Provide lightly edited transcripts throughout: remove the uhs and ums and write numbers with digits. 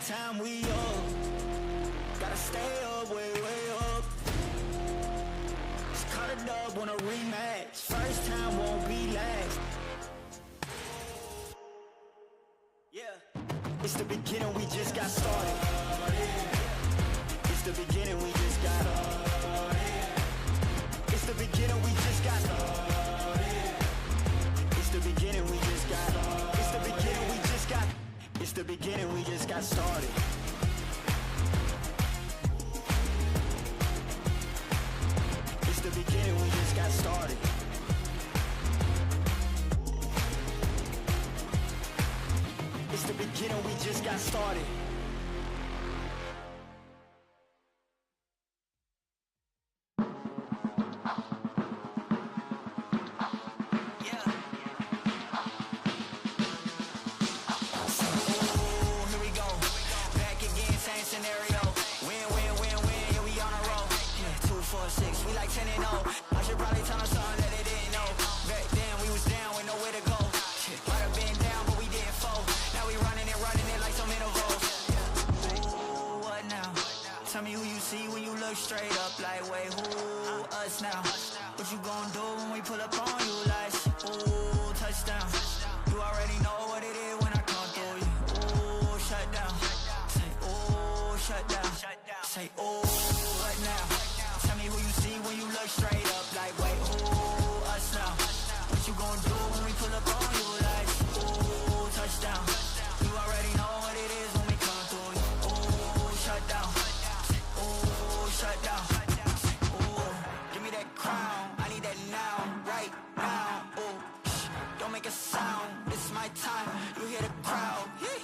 time we up. Gotta stay up, way, way up. Just cut it up, want a rematch. First time won't be last. Yeah. It's the beginning, we just got started. It's the beginning, we just got started. It's the beginning, we just got started. It's the beginning, we just got started. It's the beginning, we just got. It's the beginning, we just got started. It's the beginning, we just got started. It's the beginning, we just got started. Straight up like, wait, who us now? What you gonna do when we pull up on you like, ooh, touchdown. You already know what it is when I come through you. Ooh, shut down. Say, ooh, shut down. Say, ooh, what now? Tell me who you see when you look straight up like, wait, who us now? What you gonna do when we pull up on you like, ooh, touchdown. You already know what it is when we come through you. Ooh, shut down. Shut down. Ooh, give me that crown. I need that now, right now. Ooh, don't make a sound. This is my time. You hear the crowd. Hey,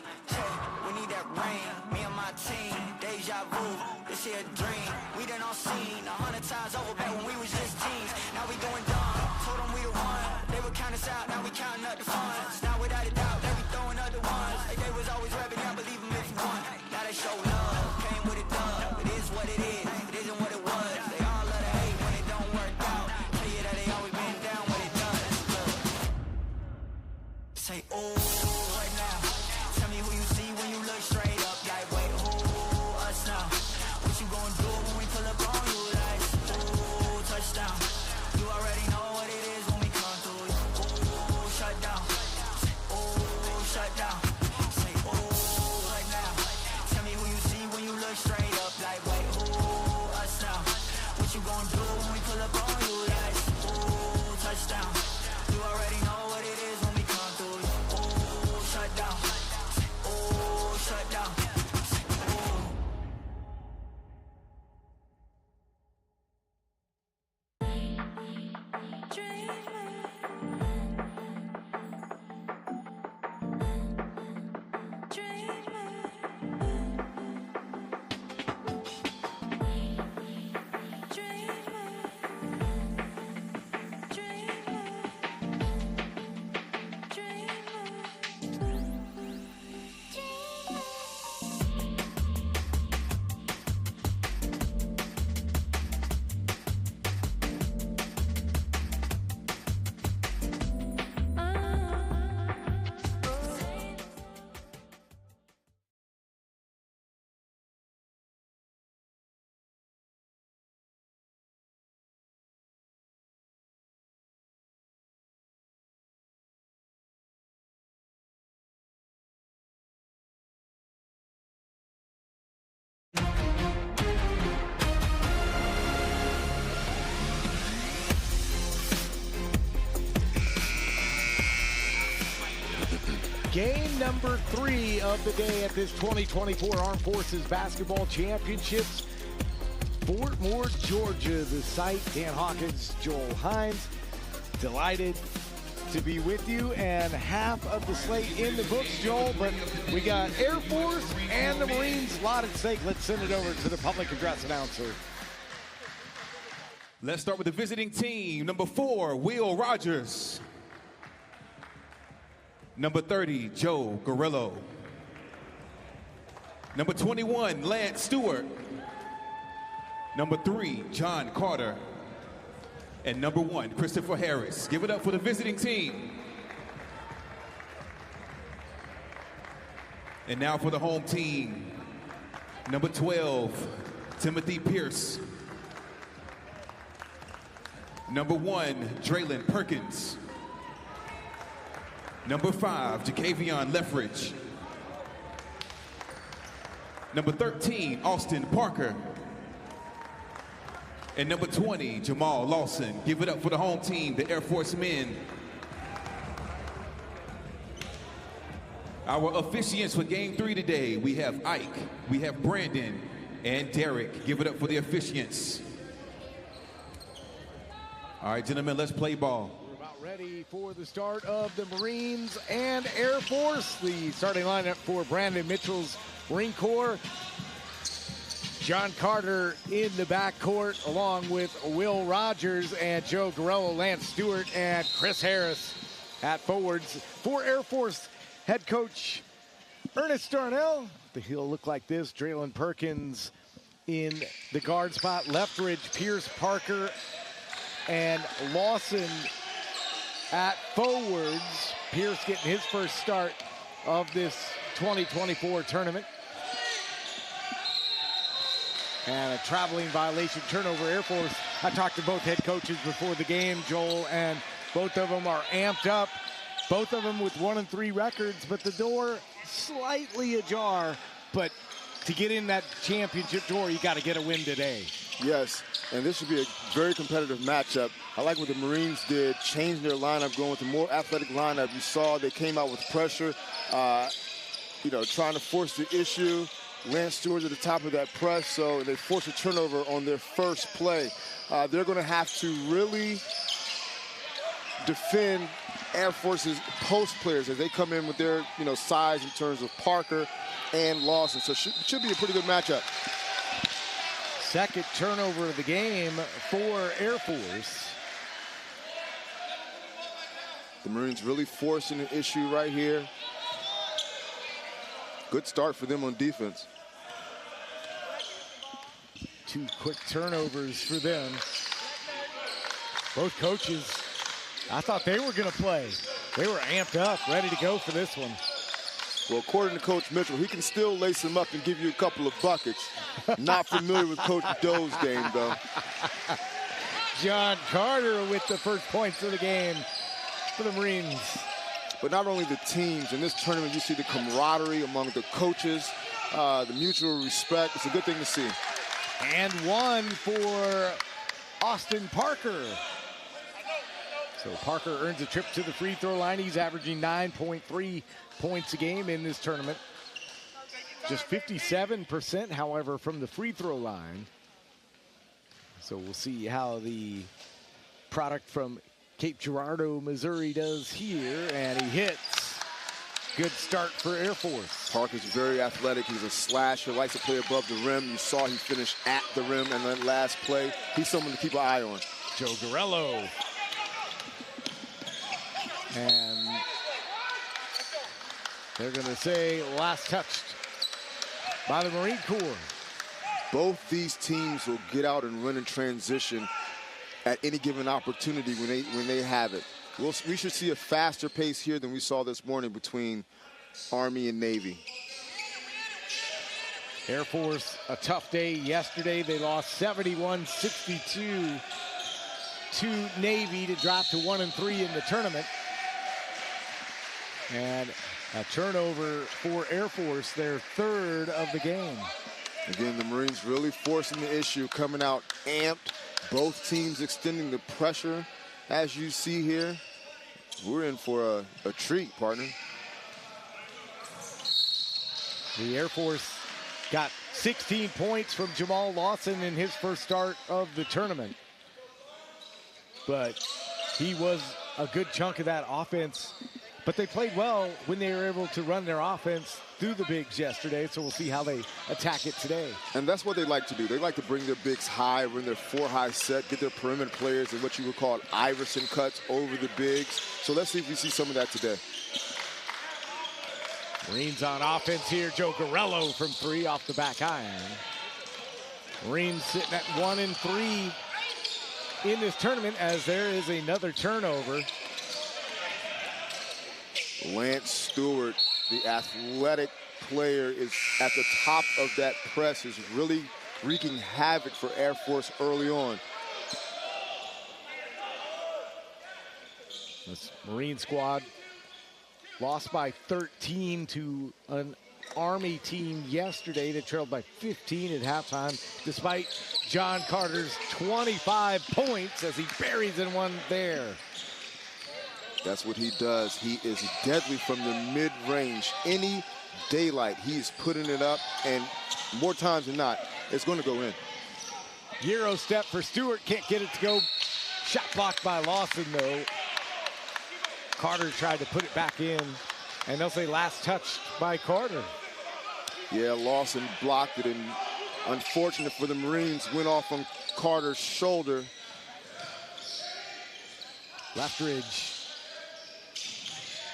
we need that rain. Me and my team. Deja vu. This here a dream. We done all seen 100 times over back when we was just teens. Now we going dumb. Told them we the one. They would count us out. Now we counting up the funds. Now without a doubt, they be throwing up the ones. Like they was always rapping. I believe them if you want. Now they show love. Came with a dub. It is what it is. Say, ooh, what now? Tell me who you see when you look straight up like, wait, who us now? What you gonna do when we pull up on you like, ooh, touchdown. You already know what it is when we come through you. Ooh, shut down. Ooh, shut down. Say, ooh, what now? Tell me who you see when you look straight up like, wait, who us now? What you gonna do when we pull up on you like, ooh, touchdown. You already know what it is when we come through you. Ooh, shut down. Ooh, shut down. Game number 3 of the day at this 2024 Armed Forces Basketball Championships. Fort Moore, Georgia, the site. Dan Hawkins, Joel Hines. Delighted to be with you, and half of the slate in the books, Joel, but we got Air Force and the Marines. A lot at stake. Let's send it over to the public address announcer. Let's start with the visiting team. Number 4, Will Rogers. Number 30, Joe Gorillo. Number 21, Lance Stewart. Number 3, John Carter. And number 1, Christopher Harris. Give it up for the visiting team. And now for the home team. Number 12, Timothy Pierce. Number 1, Draylon Perkins. Number 5, Jacavion Leffridge. Number 13, Austin Parker. And number 20, Jamal Lawson. Give it up for the home team, the Air Force men. Our officiants for game 3 today, we have Ike, we have Brandon, and Derek. Give it up for the officiants. All right, gentlemen, let's play ball. We're about ready for the start of the Marines and Air Force. The starting lineup for Brandon Mitchell's Marine Corps. John Carter in the backcourt, along with Will Rogers and Joe Garello, Lance Stewart, and Chris Harris at forwards. For Air Force head coach Ernest Darnell, he'll look like this. Draylon Perkins in the guard spot. Leffridge, Pierce, Parker, and Lawson at forwards. Pierce getting his first start of this 2024 tournament. And a traveling violation, turnover, Air Force. I talked to both head coaches before the game, Joel, and both of them are amped up. Both of them with 1-3 records, but the door slightly ajar. But to get in that championship door, you got to get a win today. Yes, and this should be a very competitive matchup. I like what the Marines did, changing their lineup, going with a more athletic lineup. You saw they came out with pressure, trying to force the issue. Lance Stewart at the top of that press, so they forced a turnover on their first play. They're going to have to really defend Air Force's post players as they come in with their size in terms of Parker and Lawson. So should be a pretty good matchup. Second turnover of the game for Air Force. The Marines really forcing an issue right here. Good start for them on defense. 2 quick turnovers for them. Both coaches, I thought they were going to play. They were amped up, ready to go for this one. Well, according to Coach Mitchell, he can still lace them up and give you a couple of buckets. Not familiar with Coach Doe's game, though. John Carter with the first points of the game for the Marines. But not only the teams, in this tournament you see the camaraderie among the coaches, the mutual respect. It's a good thing to see. And one for Austin Parker. So Parker earns a trip to the free throw line. He's averaging 9.3 points a game in this tournament. Just 57%, however, from the free throw line. So we'll see how the product from Cape Girardeau, Missouri does here, and he hits. Good start for Air Force. Parker's very athletic. He's a slasher, likes to play above the rim. You saw he finished at the rim and that last play. He's someone to keep an eye on. Joe Garello. And they're going to say last touched by the Marine Corps. Both these teams will get out and run in transition at any given opportunity when they have it. We should see a faster pace here than we saw this morning between Army and Navy. Air Force, a tough day yesterday. They lost 71-62 to Navy to drop to 1-3 in the tournament. And a turnover for Air Force, their third of the game. Again, the Marines really forcing the issue, coming out amped. Both teams extending the pressure. As you see here, we're in for a treat, partner. The Air Force got 16 points from Jamal Lawson in his first start of the tournament. But he was a good chunk of that offense. But they played well when they were able to run their offense through the bigs yesterday, so we'll see how they attack it today. And that's what they like to do. They like to bring their bigs high, run their 4-high set, get their perimeter players in what you would call Iverson cuts over the bigs. So let's see if we see some of that today. Marines on offense here. Joe Garello from 3 off the back iron. Marines sitting at 1-3 in this tournament as there is another turnover. Lance Stewart, the athletic player is at the top of that press is really wreaking havoc for Air Force early on. This Marine squad lost by 13 to an Army team yesterday that trailed by 15 at halftime, despite John Carter's 25 points as he buries in one there. That's what he does. He is deadly from the mid-range. Any daylight, he's putting it up, and more times than not, it's going to go in. Euro step for Stewart, can't get it to go. Shot blocked by Lawson, though. Carter tried to put it back in, and they'll say last touch by Carter. Yeah, Lawson blocked it, and unfortunate for the Marines, went off on Carter's shoulder. Leftridge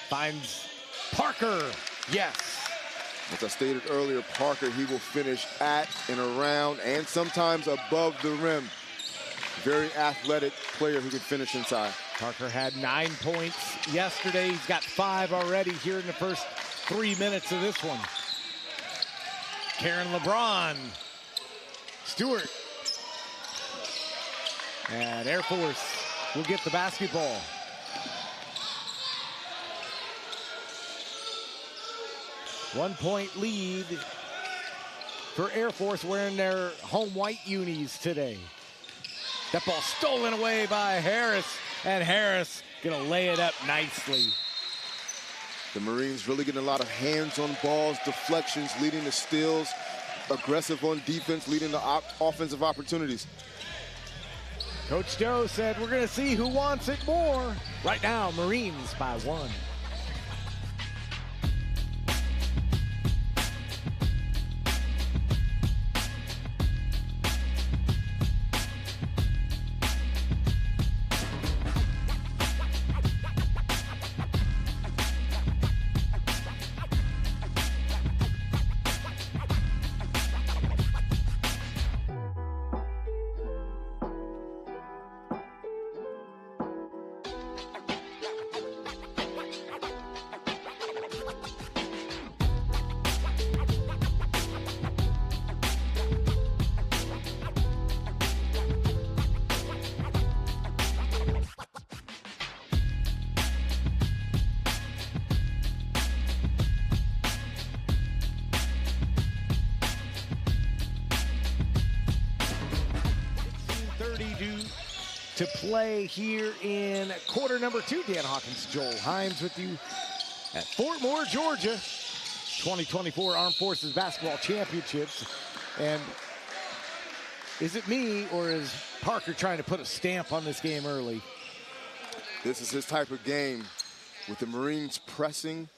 finds Parker. Yes. As I stated earlier, Parker, he will finish at and around and sometimes above the rim. Very athletic player who can finish inside. Parker had 9 points yesterday. He's got 5 already here in the first 3 minutes of this one. Karen LeBron. Stewart. And Air Force will get the basketball. One-point lead for Air Force wearing their home white unis today. That ball stolen away by Harris, and Harris gonna lay it up nicely. The Marines really getting a lot of hands-on balls, deflections, leading to steals, aggressive on defense, leading to offensive opportunities. Coach Joe said, we're gonna see who wants it more. Right now, Marines by 1. To play here in quarter number 2. Dan Hawkins, Joel Himes with you at Fort Moore, Georgia. 2024 Armed Forces Basketball Championships. And is it me or is Parker trying to put a stamp on this game early? This is his type of game. With the Marines pressing,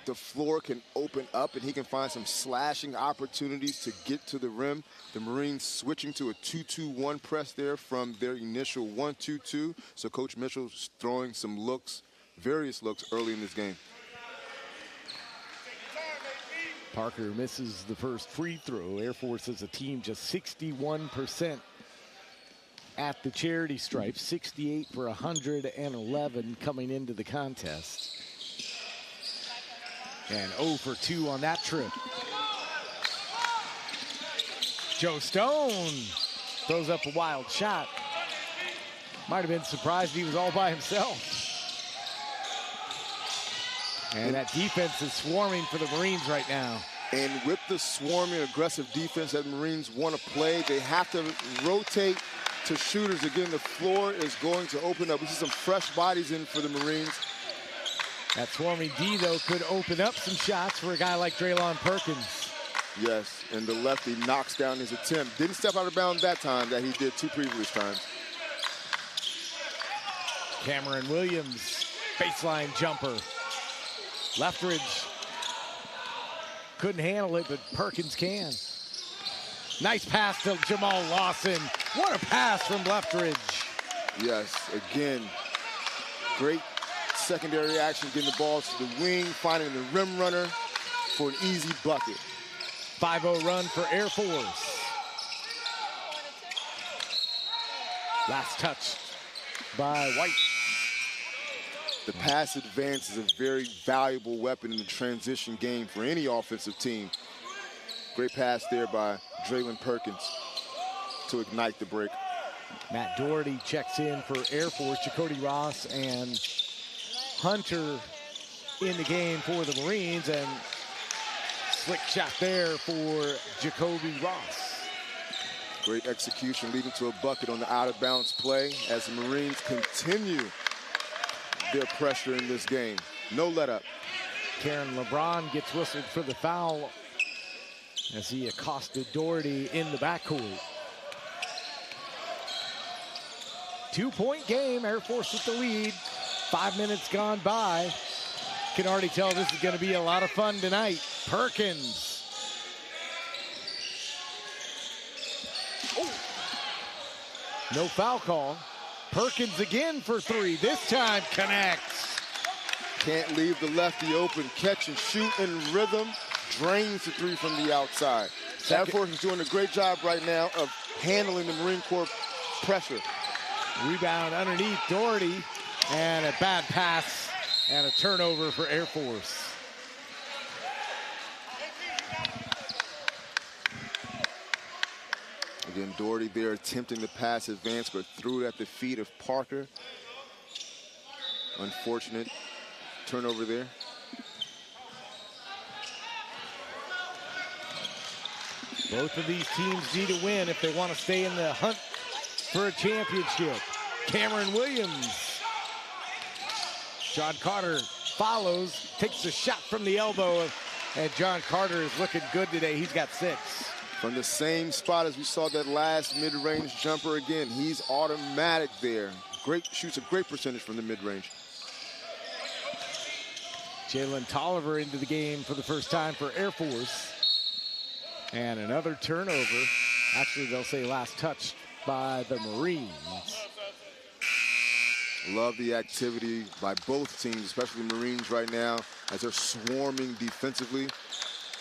the floor can open up and he can find some slashing opportunities to get to the rim. The Marines switching to a 2-2-1 press there from their initial 1-2-2. So Coach Mitchell's throwing some looks, various looks early in this game. Parker misses the first free throw. Air Force as a team just 61% at the charity stripe, 68 for 111 coming into the contest. And 0 for 2 on that trip. Joe Stone throws up a wild shot. Might have been surprised he was all by himself. And that defense is swarming for the Marines right now. And with the swarming, aggressive defense that Marines want to play, they have to rotate to shooters. Again, the floor is going to open up. We see some fresh bodies in for the Marines. That swarming D, though, could open up some shots for a guy like Draylon Perkins. Yes, and the lefty knocks down his attempt. Didn't step out of bounds that time that he did 2 previous times. Cameron Williams, baseline jumper. Leftridge couldn't handle it, but Perkins can. Nice pass to Jamal Lawson. What a pass from Leftridge. Yes, again, great secondary action, getting the ball to the wing, finding the rim runner for an easy bucket. 5-0 run for Air Force. Last touch by White. The pass advance is a very valuable weapon in the transition game for any offensive team. Great pass there by Draylon Perkins to ignite the break. Matt Doherty checks in for Air Force. Jacoby Ross and Hunter in the game for the Marines, and slick shot there for Jacoby Ross. Great execution leading to a bucket on the out-of-bounds play as the Marines continue their pressure in this game. No let-up. Karen LeBron gets whistled for the foul as he accosted Doherty in the backcourt. 2-point game, Air Force with the lead. 5 minutes gone by. Can already tell this is going to be a lot of fun tonight. Perkins. Oh. No foul call. Perkins again for three. This time connects. Can't leave the lefty open. Catch and shoot in rhythm. Drains the three from the outside. Air Force is doing a great job right now of handling the Marine Corps pressure. Rebound underneath Doherty, and a bad pass and a turnover for Air Force. Again, Doherty there attempting the pass advance, but threw it at the feet of Parker. Unfortunate turnover there. Both of these teams need to win if they want to stay in the hunt for a championship. Cameron Williams. John Carter follows, takes a shot from the elbow, and John Carter is looking good today. He's got 6. From the same spot as we saw that last mid-range jumper again. He's automatic there. Great, shoots a great percentage from the mid-range. Jalen Tolliver into the game for the first time for Air Force. And another turnover. Actually, they'll say last touch by the Marines. Love the activity by both teams, especially the Marines right now, as they're swarming defensively.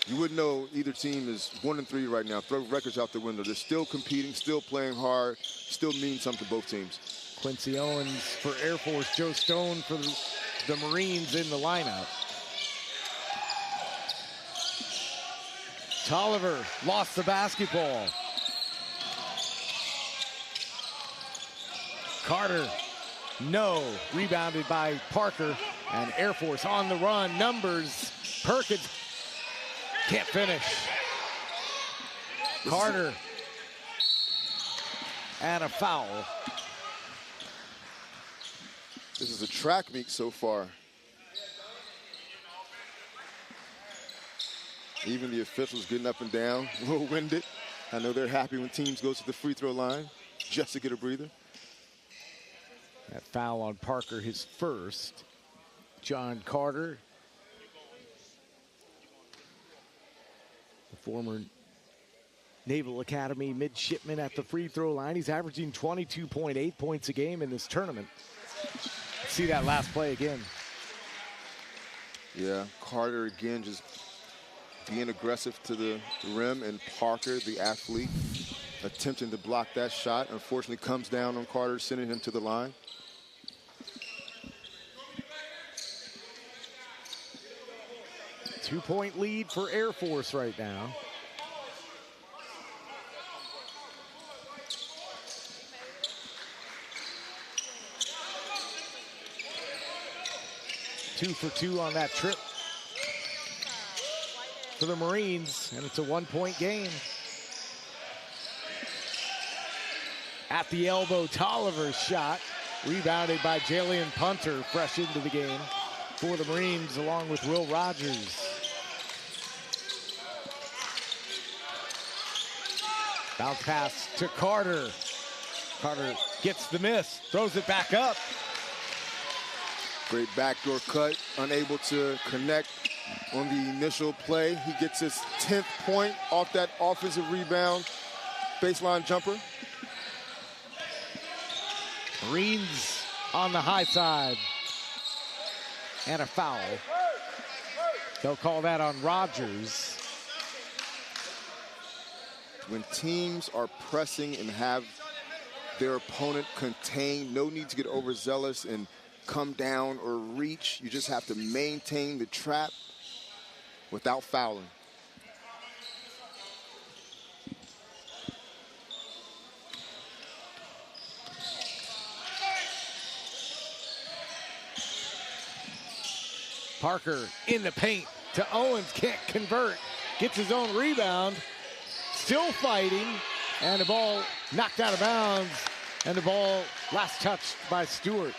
You wouldn't know either team is 1-3 right now. Throw records out the window. They're still competing, still playing hard, still mean something to both teams. Quincy Owens for Air Force, Joe Stone for the Marines in the lineup. Tolliver lost the basketball. Carter, no. Rebounded by Parker, and Air Force on the run. Numbers, Perkins can't finish. Carter, and a foul. This is a track meet so far. Even the officials getting up and down, a little winded. I know they're happy when teams go to the free throw line just to get a breather. That foul on Parker, his first. John Carter, the former Naval Academy midshipman at the free throw line. He's averaging 22.8 points a game in this tournament. See that last play again. Yeah, Carter again just being aggressive to the rim, and Parker, the athlete, attempting to block that shot. Unfortunately, comes down on Carter, sending him to the line. Two-point lead for Air Force right now. Two for two on that trip for the Marines, and it's a one-point game. At the elbow, Tolliver's shot, rebounded by Jalen Punter, fresh into the game for the Marines, along with Will Rogers. Bounce pass to Carter. Carter gets the miss, throws it back up. Great backdoor cut, unable to connect on the initial play. He gets his 10th point off that offensive rebound, baseline jumper. Marines on the high side. And a foul. They'll call that on Rogers. When teams are pressing and have their opponent contained, no need to get overzealous and come down or reach. You just have to maintain the trap without fouling. Parker in the paint to Owens, can't convert. Gets his own rebound, still fighting, and the ball knocked out of bounds, and the ball last touched by Stewart.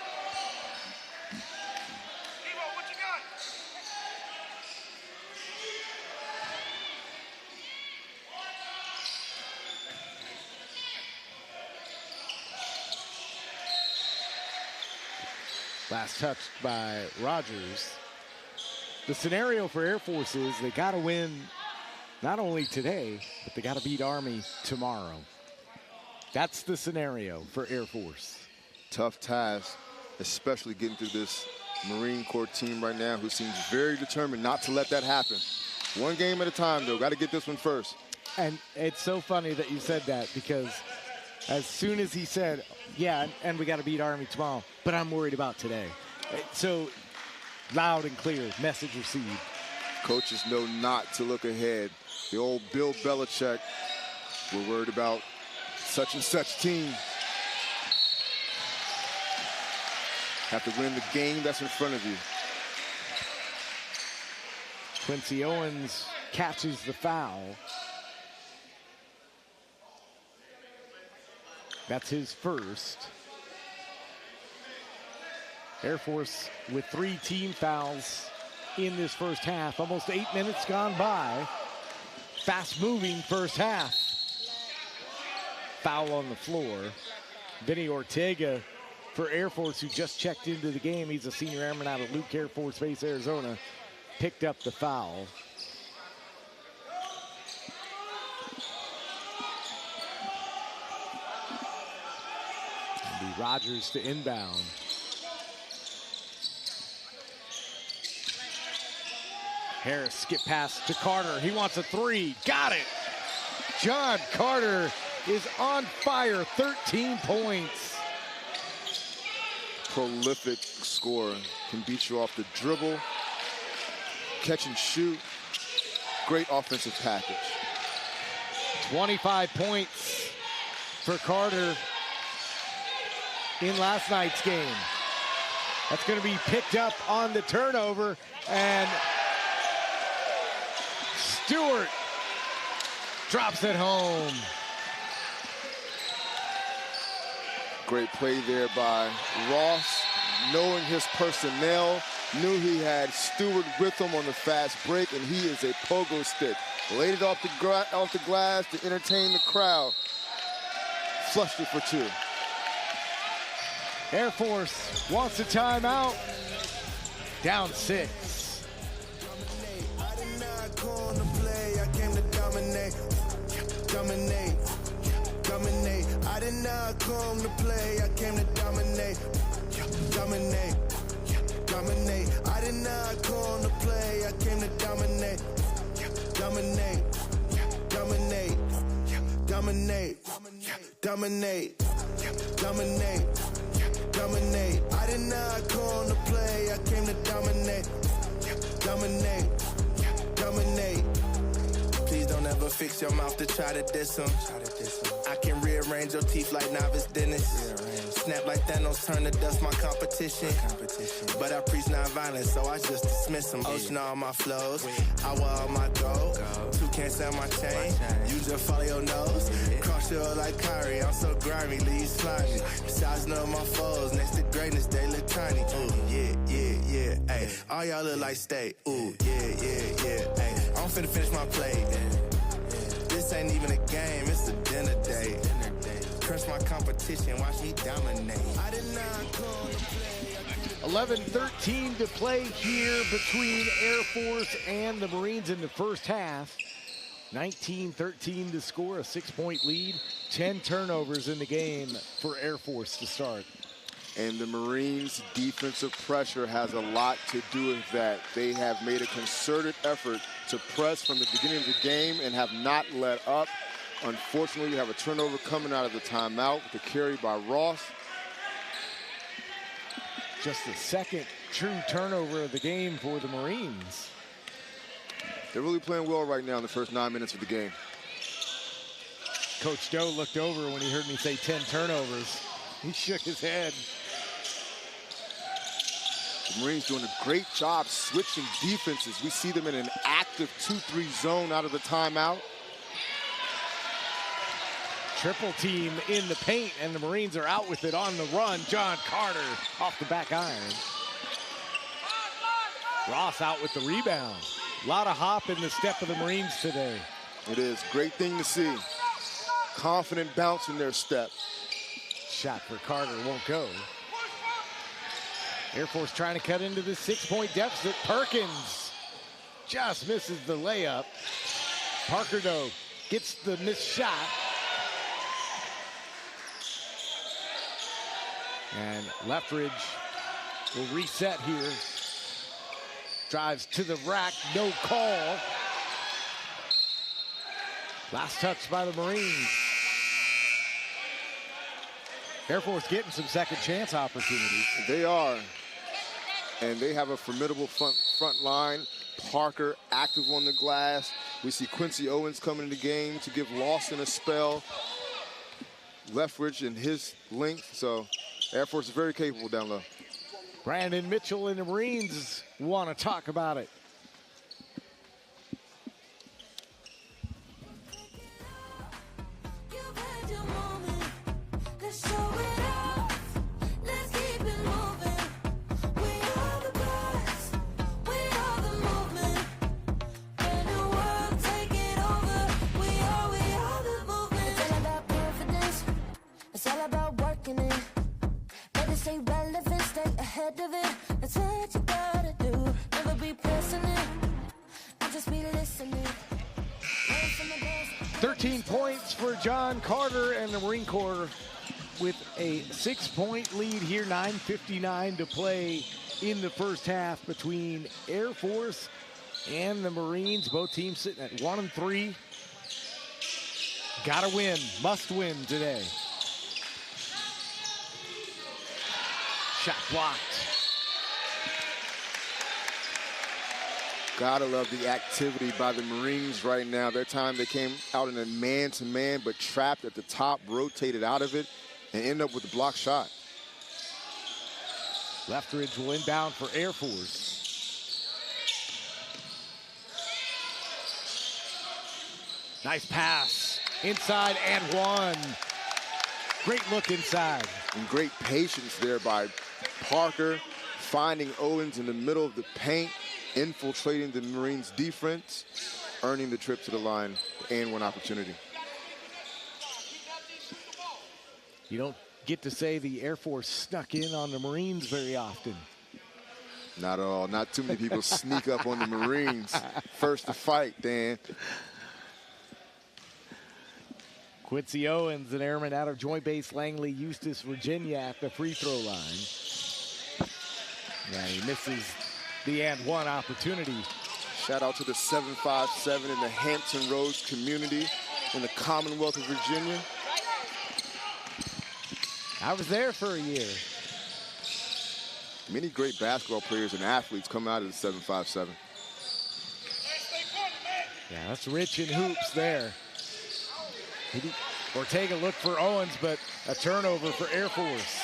Last touched by Rogers. The scenario for Air Force is they got to win not only today, but they got to beat Army tomorrow. That's the scenario for Air Force. Tough task, especially getting through this Marine Corps team right now who seems very determined not to let that happen. One game at a time, though. Got to get this one first. And it's so funny that you said that, because as soon as he said, yeah, and we got to beat Army tomorrow, but I'm worried about today. So loud and clear, message received. Coaches know not to look ahead. The old Bill Belichick, we're worried about such and such team. Have to win the game that's in front of you. Quincy Owens catches the foul. That's his first. Air Force with 3 team fouls in this first half. Almost 8 minutes gone by. Fast-moving first half. Foul on the floor. Vinny Ortega for Air Force, who just checked into the game. He's a senior airman out of Luke Air Force Base, Arizona. Picked up the foul. It'll be Rogers to inbound. Harris skip pass to Carter. He wants a 3. Got it. John Carter is on fire. 13 points. Prolific scorer. Can beat you off the dribble. Catch and shoot. Great offensive package. 25 points for Carter in last night's game. That's going to be picked up on the turnover, and Stewart drops it home. Great play there by Ross, knowing his personnel, knew he had Stewart with him on the fast break, and he is a pogo stick. Laid it off the glass to entertain the crowd. Flushed it for 2. Air Force wants a timeout. Down 6. Dominate. I did not come to play, I came to dominate. Dominate. Dominate. I did not come to play, I came to dominate. Dominate. Dominate. Dominate. Dominate. Dominate. Dominate. I did not come to play, I came to dominate. Dominate. Dominate. Please don't ever fix your mouth to try to diss him. I can rearrange your teeth like novice dentist. Snap like Thanos, turn to dust my competition. But I preach non-violence, so I just dismiss them. Ocean all my flows, I wear all my gold. 2 can't sell my chain, you just follow your nose. Cross your like Kyrie, I'm so grimy, leave slimy. Besides none of my foes, next to greatness, they look tiny. Ooh, yeah, yeah, yeah, ayy. All y'all look like steak. Ooh, yeah, yeah, yeah, ayy. I'm finna finish my plate. This ain't even a game, it's a dinner date. Curse my competition, watch me dominate. I did not come to play. 11-13 to play here between Air Force and the Marines in the first half. 19-13 to score, a 6-point lead. 10 turnovers in the game for Air Force to start. And the Marines' defensive pressure has a lot to do with that. They have made a concerted effort to press from the beginning of the game and have not let up. Unfortunately, you have a turnover coming out of the timeout with a carry by Ross. just the second true turnover of the game for the Marines. They're really playing well right now in the first 9 minutes of the game. Coach Doe looked over when he heard me say 10 turnovers. He shook his head. The Marines doing a great job switching defenses. We see them in an active 2-3 zone out of the timeout. Triple team in the paint, and the Marines are out with it on the run. John Carter off the back iron. Ross out with the rebound. A lot of hop in the step of the Marines today. It is. Great thing to see. Confident bounce in their step. Shot for Carter won't go. Air Force trying to cut into the 6-point deficit. Perkins just misses the layup. Parker, though, gets the missed shot. And Lethbridge will reset here. Drives to the rack, no call. Last touch by the Marines. Air Force getting some second chance opportunities. They are. And they have a formidable front line. Parker active on the glass. We see Quincy Owens coming in the game to give Lawson a spell. Lethbridge in his length. So Air Force is very capable down low. Brandon Mitchell and the Marines want to talk about it. Stay relevant, stay ahead of it. That's what you gotta do. Never be pressing it. I just be listening. 13 points for John Carter and the Marine Corps with a 6-point lead here. 9:59 to play in the first half between Air Force and the Marines. Both teams sitting at 1-3. Gotta win, must win today. Shot blocked. Gotta love the activity by the Marines right now. Their time they came out in a man-to-man, but trapped at the top, rotated out of it, and end up with a block shot. Lethbridge will inbound for Air Force. Nice pass. Inside and one. Great look inside. And great patience there by Parker, finding Owens in the middle of the paint, infiltrating the Marines' defense, earning the trip to the line and one opportunity. You don't get to say the Air Force snuck in on the Marines very often. Not at all. Not too many people sneak up on the Marines. First to fight, Dan. Quincy Owens, an airman out of Joint Base Langley, Eustis, Virginia, at the free throw line. And he misses the and one opportunity. Shout out to the 757 in the Hampton Roads community in the Commonwealth of Virginia. I was there for a year. Many great basketball players and athletes come out of the 757. Yeah, that's rich in hoops there. Ortega looked for Owens, but a turnover for Air Force.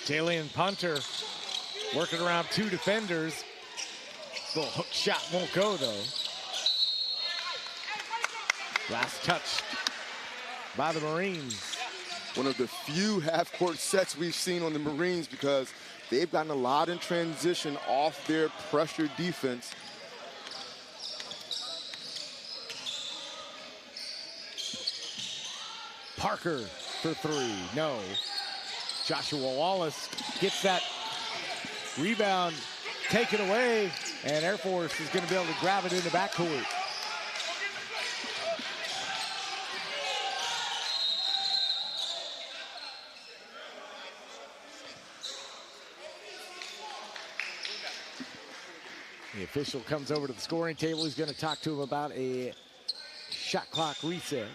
Jalen Punter working around two defenders. Little hook shot won't go, though. Last touch by the Marines. One of the few half-court sets we've seen on the Marines because they've gotten a lot in transition off their pressure defense. Parker for three, no. Joshua Wallace gets that rebound taken away, and Air Force is going to be able to grab it in the backcourt. The official comes over to the scoring table. He's going to talk to him about a shot clock reset.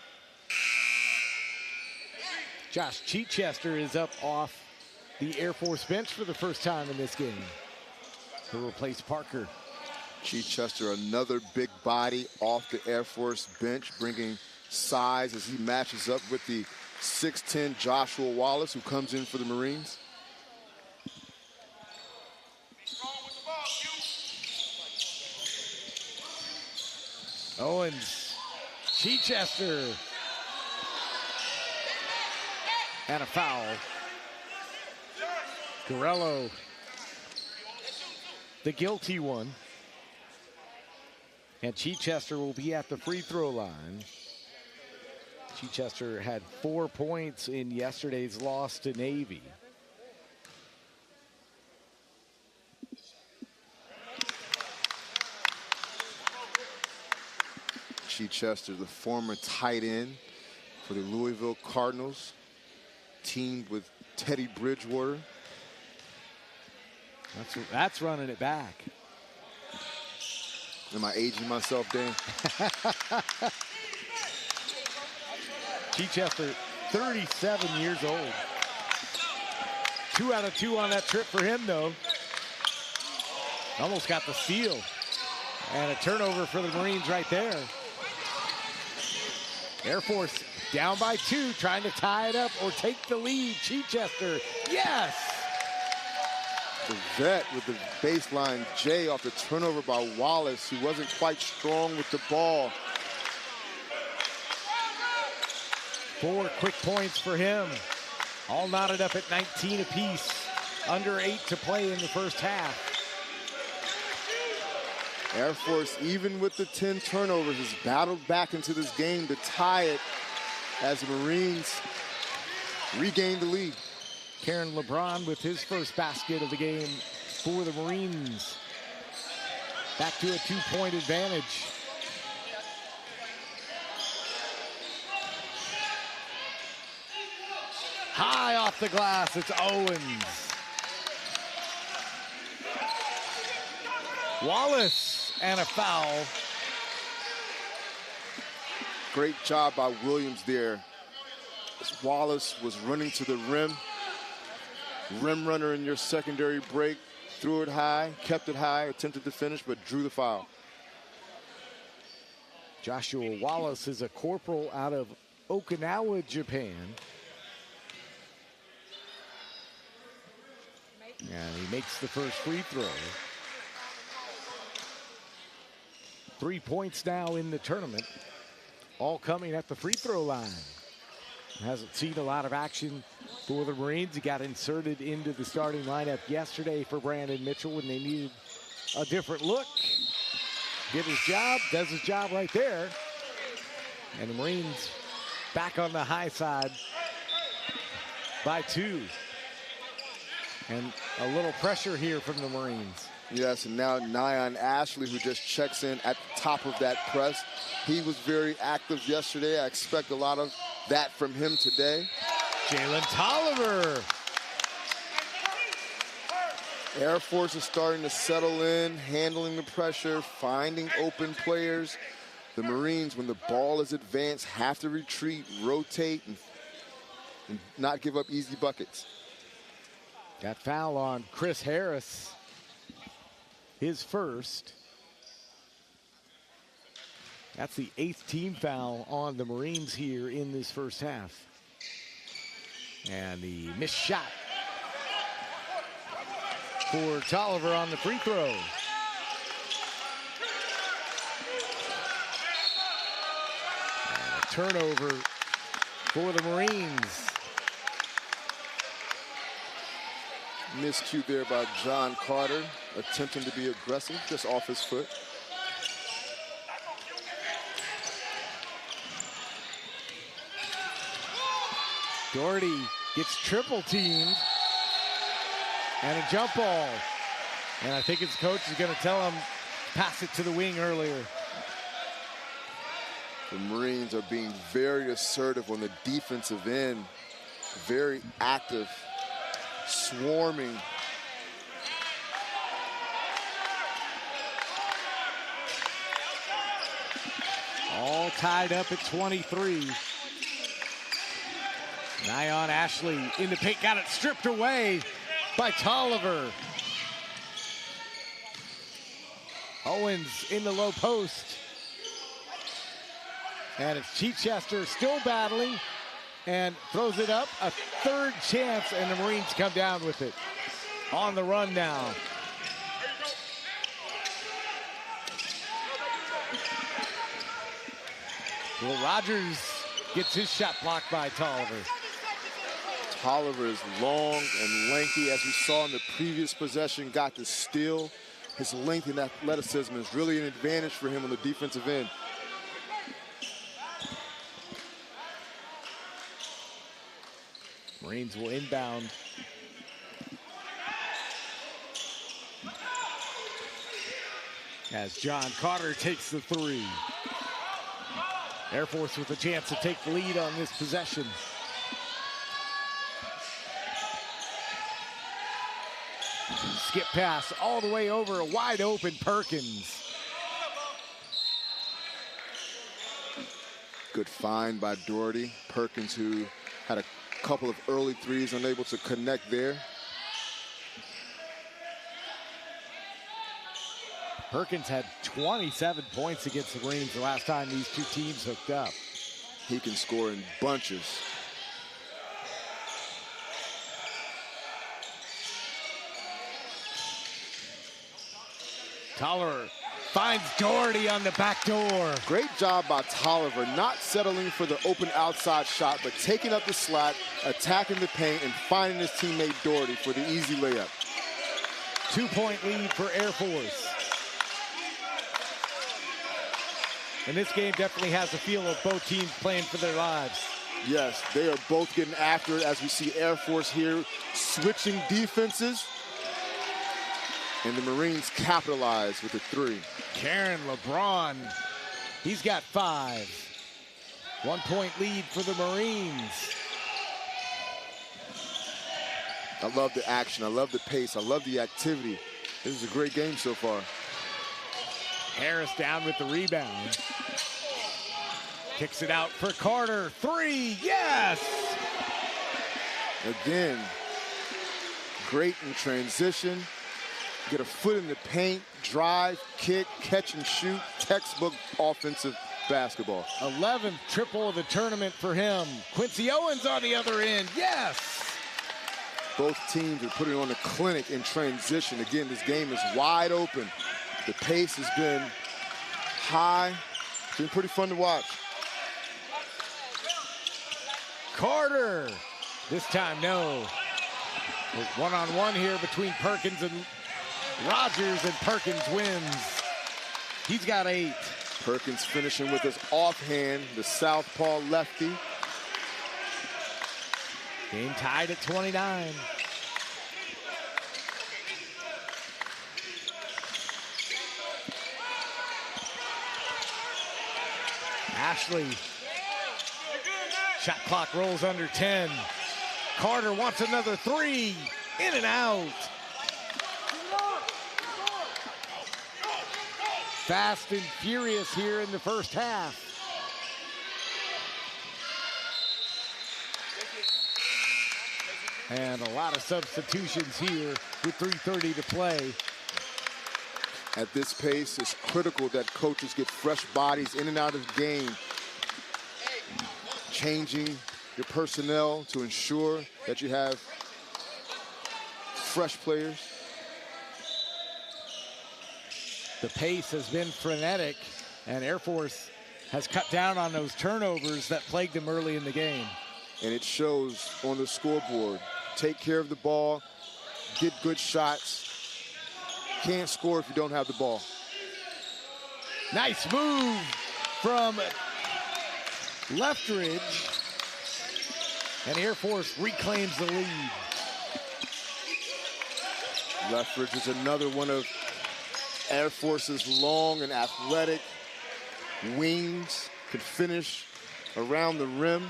Josh Chichester is up off the Air Force bench for the first time in this game. He'll replace Parker. Chichester, another big body off the Air Force bench, bringing size as he matches up with the 6'10" Joshua Wallace, who comes in for the Marines. Owens, Chichester, and a foul. Garello, the guilty one. And Chichester will be at the free throw line. Chichester had 4 points in yesterday's loss to Navy. Chichester, the former tight end for the Louisville Cardinals, teamed with Teddy Bridgewater. That's running it back. Am I aging myself, Dan? Chichester, 37 years old. 2 out of 2 on that trip for him, though. Almost got the steal. And a turnover for the Marines right there. Air Force down by 2, trying to tie it up or take the lead. Chichester, yes! The vet with the baseline J off the turnover by Wallace, who wasn't quite strong with the ball. 4 quick points for him. All knotted up at 19 apiece. Under 8 to play in the first half. Air Force, even with the 10 turnovers, has battled back into this game to tie it as the Marines regain the lead. Karen LeBron with his first basket of the game for the Marines. Back to a 2-point advantage. High off the glass, it's Owens. Wallace and a foul. Great job by Williams there. As Wallace was running to the rim. Rim runner in your secondary break. Threw it high, kept it high, attempted to finish, but drew the foul. Joshua Wallace is a corporal out of Okinawa, Japan. And he makes the first free throw. 3 points now in the tournament, all coming at the free throw line. Hasn't seen a lot of action for the Marines. He got inserted into the starting lineup yesterday for Brandon Mitchell when they needed a different look. Did his job, does his job right there. And the Marines back on the high side by 2. And a little pressure here from the Marines. Yes, and now Nyan Ashley, who just checks in at the top of that press. He was very active yesterday. I expect a lot of that from him today. Jalen Tolliver. Air Force is starting to settle in, handling the pressure, finding open players. The Marines, when the ball is advanced, have to retreat, rotate, and not give up easy buckets. Got foul on Chris Harris. His first. That's the 8th team foul on the Marines here in this first half. And the missed shot for Tolliver on the free throw. And a turnover for the Marines. Miscue there by John Carter, attempting to be aggressive, just off his foot. Doherty gets triple teamed. And a jump ball. And I think his coach is going to tell him, pass it to the wing earlier. The Marines are being very assertive on the defensive end, very active, swarming. All tied up at 23. Nyon Ashley in the paint, got it stripped away by Tolliver. Owens in the low post. And it's Chichester still battling and throws it up. A third chance, and the Marines come down with it. On the run now. Will Rogers gets his shot blocked by Tolliver. Tolliver is long and lengthy, as we saw in the previous possession, got the steal. His length and athleticism is really an advantage for him on the defensive end. Marines will inbound. As John Carter takes the three. Air Force with a chance to take the lead on this possession. Skip pass all the way over, a wide open Perkins. Good find by Doherty. Perkins, who had a couple of early threes, unable to connect there. Perkins had 27 points against the Marines the last time these two teams hooked up. He can score in bunches. Tolliver finds Doherty on the back door. Great job by Tolliver, not settling for the open outside shot, but taking up the slack, attacking the paint, and finding his teammate Doherty for the easy layup. 2-point lead for Air Force. And this game definitely has a feel of both teams playing for their lives. Yes, they are both getting after it, as we see Air Force here switching defenses. And the Marines capitalize with a three. Karen LeBron, he's got 5. 1-point lead for the Marines. I love the action, I love the pace, I love the activity. This is a great game so far. Harris down with the rebound. Kicks it out for Carter. 3, yes! Again, great in transition. Get a foot in the paint, drive, kick, catch and shoot. Textbook offensive basketball. 11th triple of the tournament for him. Quincy Owens on the other end, yes! Both teams are putting on a clinic in transition. Again, this game is wide open. The pace has been high. It's been pretty fun to watch. Carter, this time no. There's one-on-one here between Perkins and Rogers, and Perkins wins. He's got 8. Perkins finishing with his offhand, the southpaw lefty. Game tied at 29. Ashley. Shot clock rolls under 10. Carter wants another 3. In and out. Fast and furious here in the first half. And a lot of substitutions here with 3:30 to play. At this pace, it's critical that coaches get fresh bodies in and out of the game, changing your personnel to ensure that you have fresh players. The pace has been frenetic, and Air Force has cut down on those turnovers that plagued them early in the game. And it shows on the scoreboard. Take care of the ball, get good shots. Can't score if you don't have the ball. Nice move from Leftridge. And Air Force reclaims the lead. Leftridge is another one of Air Force's long and athletic wings. Could finish around the rim.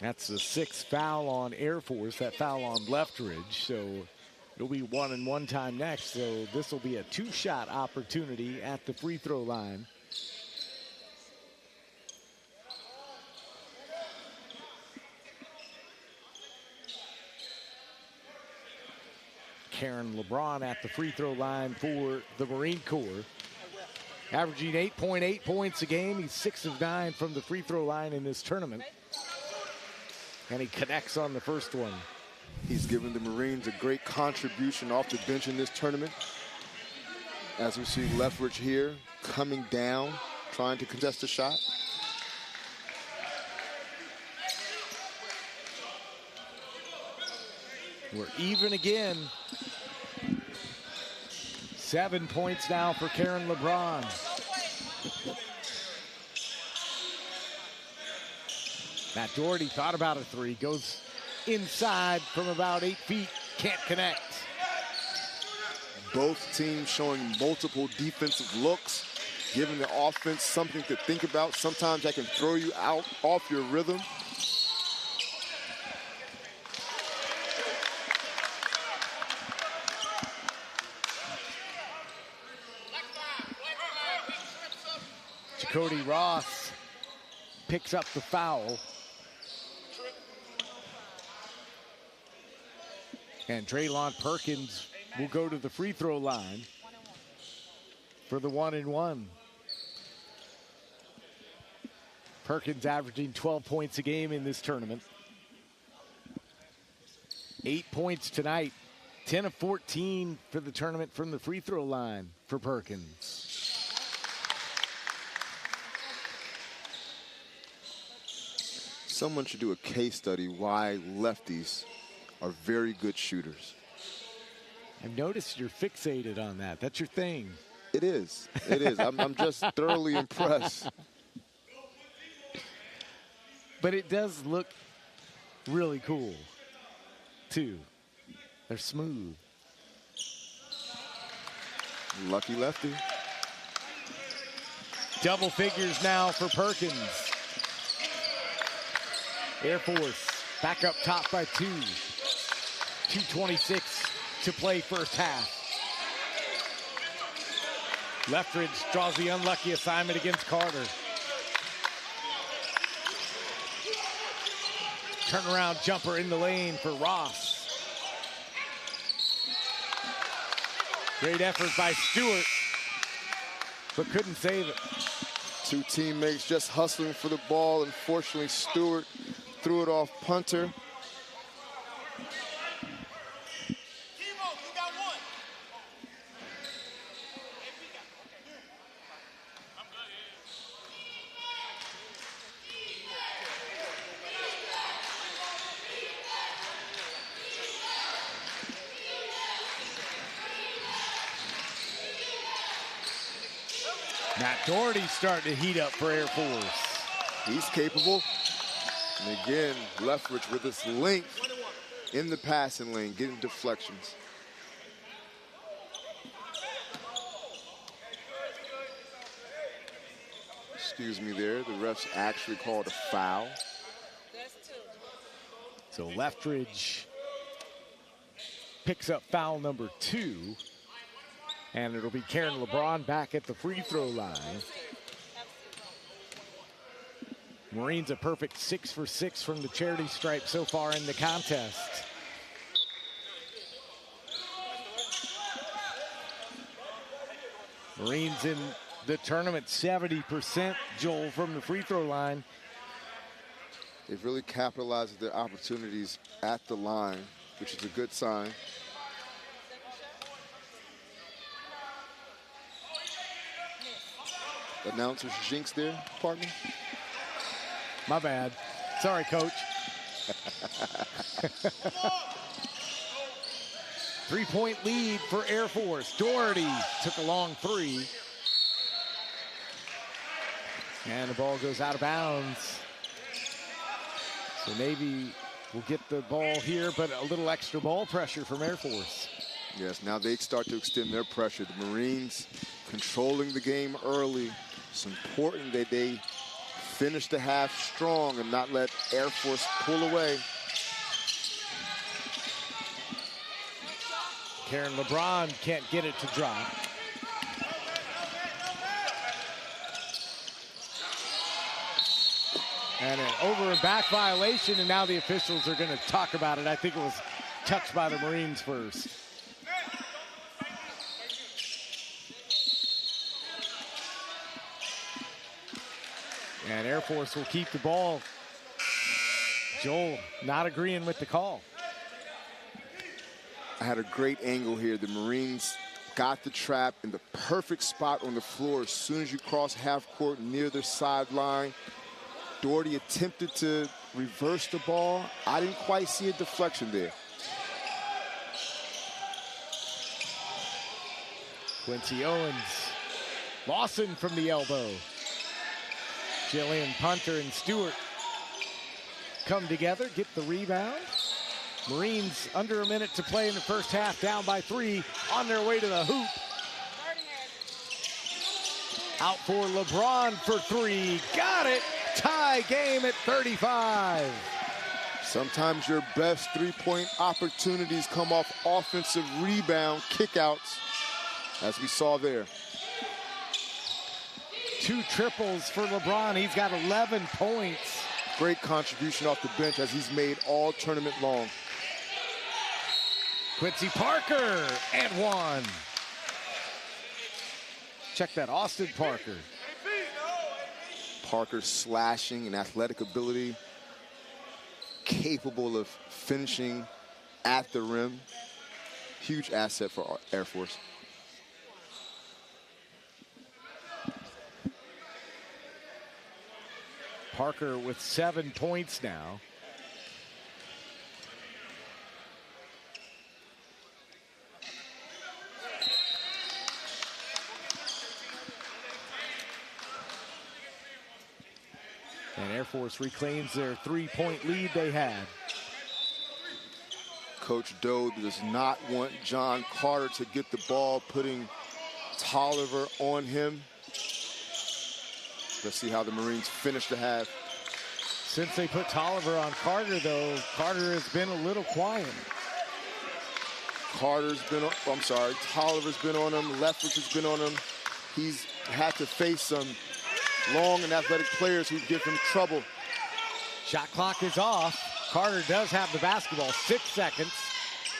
That's the 6th foul on Air Force, that foul on Leftridge. So It'll be 1-and-1 time next, so this will be a two-shot opportunity at the free throw line. Karen LeBron at the free throw line for the Marine Corps. Averaging 8.8 points a game. He's 6 of 9 from the free throw line in this tournament. And he connects on the first one. He's given the Marines a great contribution off the bench in this tournament. As we see Lethbridge here coming down, trying to contest a shot. We're even again. 7 points now for Karen LeBron. Matt Doherty thought about a three, goes inside from about 8 feet, can't connect. Both teams showing multiple defensive looks, giving the offense something to think about. Sometimes that can throw you out off your rhythm. Cody Ross picks up the foul. And Draylon Perkins will go to the free throw line for the 1-and-1. Perkins averaging 12 points a game in this tournament. 8 points tonight. 10 of 14 for the tournament from the free throw line for Perkins. Someone should do a case study why lefties are very good shooters. I've noticed you're fixated on that. That's your thing. It is. It is. I'm just thoroughly impressed. But it does look really cool, too. They're smooth. Lucky lefty. Double figures now for Perkins. Air Force back up top by 2. 2:26 to play first half. Lethbridge draws the unlucky assignment against Carter. Turnaround jumper in the lane for Ross. Great effort by Stewart, but couldn't save it. Two teammates just hustling for the ball. Unfortunately, Stewart threw it off punter. Matt Doherty's starting to heat up for Air Force. He's capable. And again, Lethbridge with his length in the passing lane, getting deflections. Excuse me there. The refs actually called a foul. So Lethbridge picks up foul number 2. And it'll be Karen LeBron back at the free throw line. Marines a perfect 6 for 6 from the charity stripe so far in the contest. Marines in the tournament 70%, Joel, from the free throw line. They've really capitalized their opportunities at the line, which is a good sign. Announcer's jinx there, partner. My bad. Sorry, coach. 3-point lead for Air Force. Doherty took a long 3. And the ball goes out of bounds. So Navy will get the ball here, but a little extra ball pressure from Air Force. Yes, now they start to extend their pressure. The Marines controlling the game early. It's important that they finish the half strong and not let Air Force pull away. Karen LeBron can't get it to drop. And an over and back violation, and now the officials are going to talk about it. I think it was touched by the Marines first. And Air Force will keep the ball. Joel not agreeing with the call. I had a great angle here. The Marines got the trap in the perfect spot on the floor as soon as you cross half court near their sideline. Doherty attempted to reverse the ball. I didn't quite see a deflection there. Quincy Owens. Lawson from the elbow. Jillian Punter and Stewart come together, get the rebound. Marines under a minute to play in the first half, down by 3, on their way to the hoop. Out for LeBron for 3, got it. Tie game at 35. Sometimes your best three-point opportunities come off offensive rebound kickouts, as we saw there. 2 triples for LeBron. He's got 11 points. Great contribution off the bench as he's made all tournament long. Quincy Parker and 1. Check that, Austin Parker. Parker slashing and athletic ability, capable of finishing at the rim. Huge asset for Air Force. Parker with 7 points now. And Air Force reclaims their 3-point lead they had. Coach Doe does not want John Carter to get the ball, putting Tolliver on him. Let's see how the Marines finish the half. Since they put Tolliver on Carter, though, Carter has been a little quiet. Tolliver's been on him. Lefferts has been on him. He's had to face some long and athletic players who give him trouble. Shot clock is off. Carter does have the basketball, 6 seconds.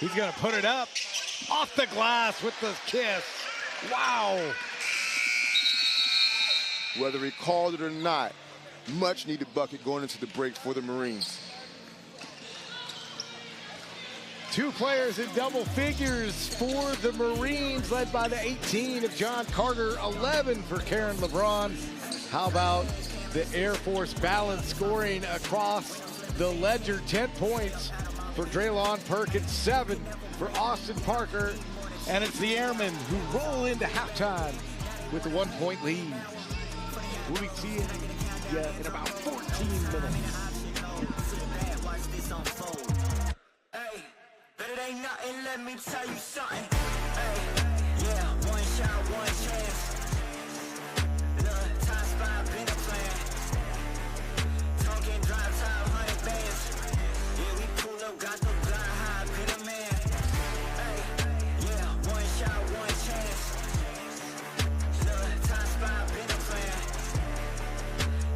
He's gonna put it up. Off the glass with the kiss. Wow. Whether he called it or not, much needed bucket going into the break for the Marines. 2 players in double figures for the Marines, led by the 18 of John Carter, 11 for Karen LeBron. How about the Air Force balance scoring across the ledger? 10 points for Draylon Perkins, 7 for Austin Parker, and it's the Airmen who roll into halftime with a 1-point lead. We'll be seeing you in about 14 minutes. Hey, but it ain't nothing, let me tell you something. Hey, yeah, one shot, one chance. Look, time spot, been a plan. Talking drive time, 100 bands. Yeah, we pull up, got the blind high, been a man. Hey, yeah, one shot, one chance. Look, time spot, been a plan.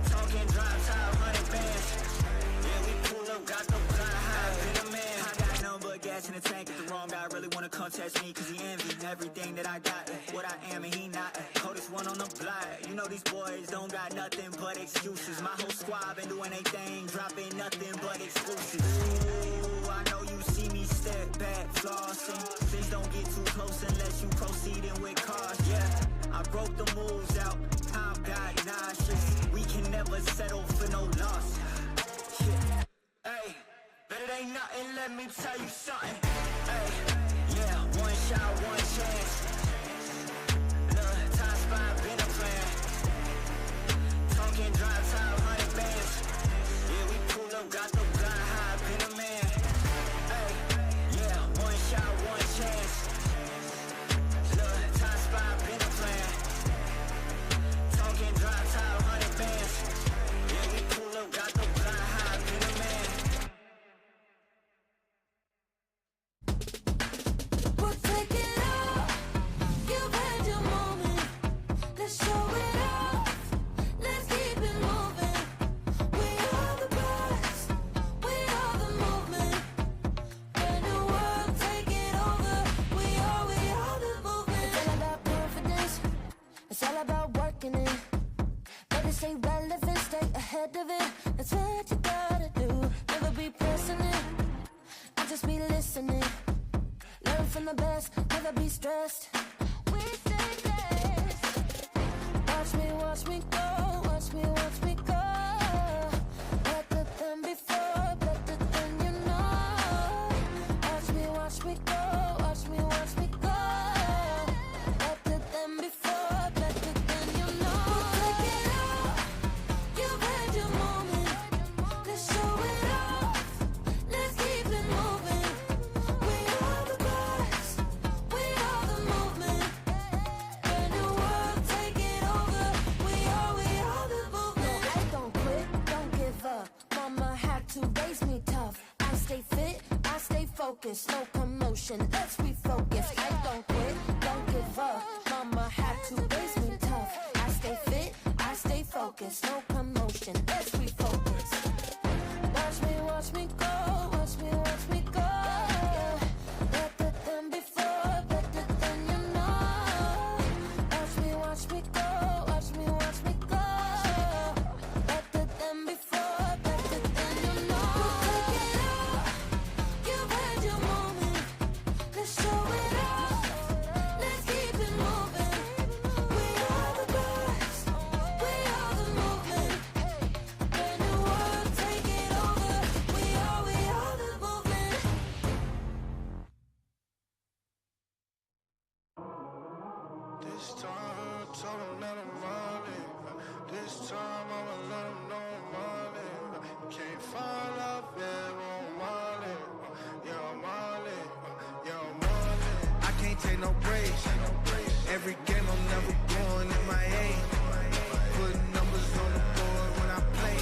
Talking drive time, 100 bands. Yeah, we pull up, got the blind high, been a man. I got nothing but gas in the tank. If the wrong guy really wanna come test me, cause he envy everything that I got. What I am and he not. Coldest one on the block. You know these boys don't got nothing but excuses. My whole squad been doing their thing, dropping nothing but exclusives. Ooh, I know you see me step back, flossing. Things don't get too close unless you proceeding with caution. Yeah, I broke the moves out. Time got nauseous. We can never settle for no loss. Yeah. Hey, but it ain't nothing, let me tell you something. Hey, yeah, one shot, one chance. Look, time spot, been a plan. Talking drive time, 100 bands. Yeah, we pull up, got the blind high, been a man. Hey, yeah, one shot, one chance. Look, time spot, been a plan. Talking drive time, 100 bands. Yeah, we pull up, got the blind high, been a man. We'll take just be listening. Learn from the best, never be stressed. We stay blessed. Watch me go, watch me go. Better than before, better than you know. Watch me go, watch me go. Better than before, better than you know. Take it off, you've had your moment. Let's show it off, let's keep it moving. We are the best, we are the movement. Brand new world, take it over. We are the movement. I don't quit, don't give up. Mama had to raise me tough. I stay fit, I stay focused, no commotion. Let's refocus. I don't quit, don't give up. Mama had to raise me tough. I stay fit, I stay focused, no commotion. Let's refocus. Watch me go, watch me go. Better than before, better than you know. Watch me go, watch me go. Better than before, better than you know. Take it off, you've had your moment. Let's show it off, let's keep it moving. We are the best, we are the movement. Brand new world, take it over. We are the movement. This time, told him let him run it. This time, I'ma let him know I'm on it. Can't fall off, yeah, I'm on it. Yeah, I'm on it. Yeah, I'm on it. I can't take no breaks. Every game, I'm never going in my aim. Putting numbers on the board when I play.